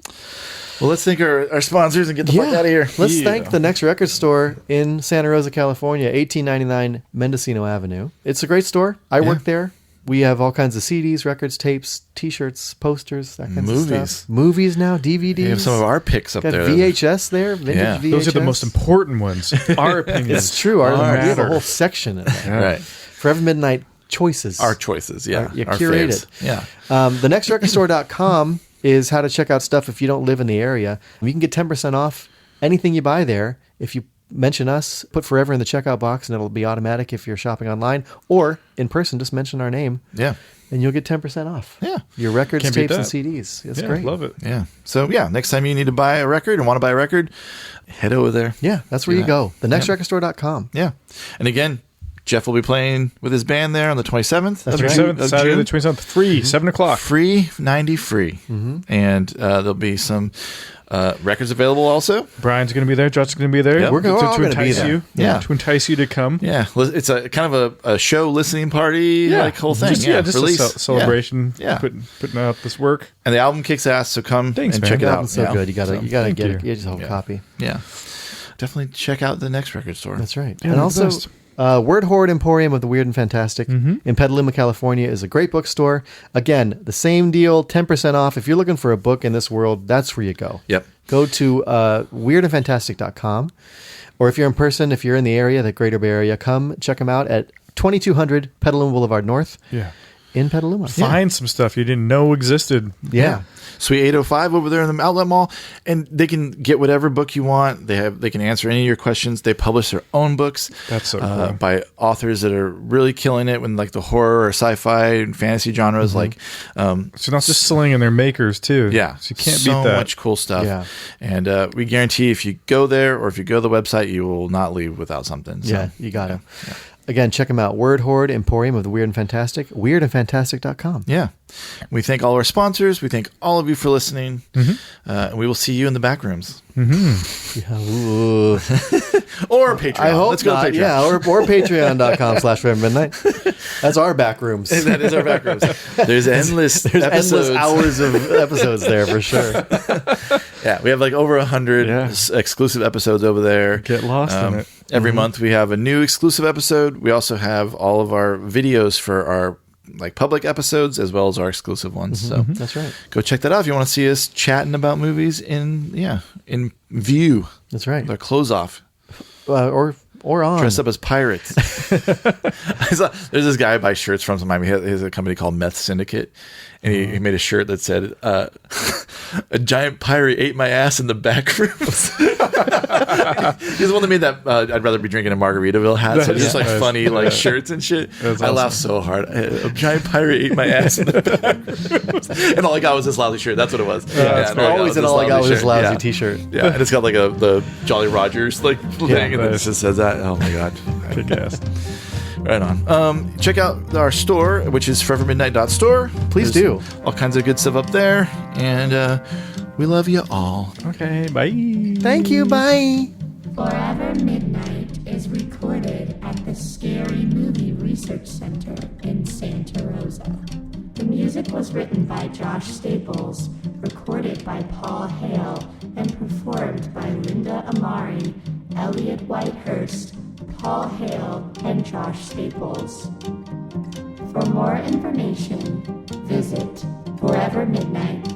Well, let's thank our sponsors and get the fuck out of here. Let's thank the Next Record Store in Santa Rosa, California, 1899 Mendocino Avenue. It's a great store. I work there. We have all kinds of CDs, records, tapes, T-shirts, posters, that kind of stuff. Movies now, DVDs. We have some of our picks up Got there. VHS there, vintage VHS. Those are the most important ones. Our opinions. It's true. We have a whole section of that. Right. Forever Midnight choices. Our choices, yeah. You our curate faves. it. Yeah. TheNextRecordStore.com is how to check out stuff if you don't live in the area. You can get 10% off anything you buy there if you mention us, put Forever in the checkout box, and it'll be automatic if you're shopping online, or in person, just mention our name. Yeah. And you'll get 10% off. Yeah. Your records, tapes, and CDs. It's great. Love it. Yeah. So, next time you need to buy a record and want to buy a record, head over there. Yeah, that's where you go. TheNextRecordStore.com. Yeah. And again, Jeff will be playing with his band there on the 27th. That's right. Saturday the 27th, free, 7 o'clock. Free, 90 free. Mm-hmm. And there'll be some records available also. Brian's going to be there. Josh's going to be there. Yep. We're all going to be there. To entice you to come. Yeah. It's a kind of a show listening party, like whole thing. Just a celebration. Yeah. Putting out this work. And the album kicks ass, so come and check it out. It's so good. You gotta get yourself a copy. Yeah. Definitely check out the Next Record Store. That's right. Yeah, and also Word Horde Emporium of the Weird and Fantastic in Petaluma, California is a great bookstore. Again, the same deal, 10% off. If you're looking for a book in this world, that's where you go. Yep. Go to weirdandfantastic.com. Or if you're in person, if you're in the area, the Greater Bay Area, come check them out at 2200 Petaluma Boulevard North. Yeah. In Petaluma. Find some stuff you didn't know existed. Yeah. Suite 805 over there in the Outlet Mall, and they can get whatever book you want. They can answer any of your questions. They publish their own books. That's so cool. By authors that are really killing it in like the horror or sci-fi and fantasy genres. Like, so not just selling in their makers too. Yeah, so you can't so beat that. Much cool stuff. Yeah, and we guarantee if you go there or if you go to the website, you will not leave without something. So, yeah, you got it. Yeah. Again, check them out. Word Horde Emporium of the Weird and Fantastic. Weirdandfantastic.com. Yeah. We thank all our sponsors. We thank all of you for listening. And we will see you in the back rooms. Or Patreon. I hope Let's go not. to Patreon. Yeah, or patreon.com/forevermidnight. That's our back rooms. That is our back rooms. There's endless hours of episodes there for sure. Yeah, we have like over 100 exclusive episodes over there. Get lost in it. Every month we have a new exclusive episode. We also have all of our videos for our like public episodes as well as our exclusive ones. So that's right. Go check that out if you want to see us chatting about movies in view. That's right. With our clothes off. Or on. Dressed up as pirates. There's this guy who buys shirts from Miami. He has a company called Meth Syndicate. And he made a shirt that said, a giant pirate ate my ass in the back rooms. He's the one that made that I'd rather be drinking a Margaritaville hat. So it's just like funny like shirts and shit. I laughed so hard. A giant pirate ate my ass in the back rooms. And all I got was this lousy shirt. That's what it was. Always all I got was this lousy t-shirt. Yeah, and it's got like the Jolly Rogers like thing. And then it just says that. Oh my God. Kick ass. Right on. Check out our store, which is forevermidnight.store. Please do. All kinds of good stuff up there. And we love you all. Okay, bye. Thank you, bye. Forever Midnight is recorded at the Scary Movie Research Center in Santa Rosa. The music was written by Josh Staples, recorded by Paul Hale, and performed by Linda Amari, Elliot Whitehurst, Paul Hale, and Josh Staples. For more information, visit forevermidnight.com.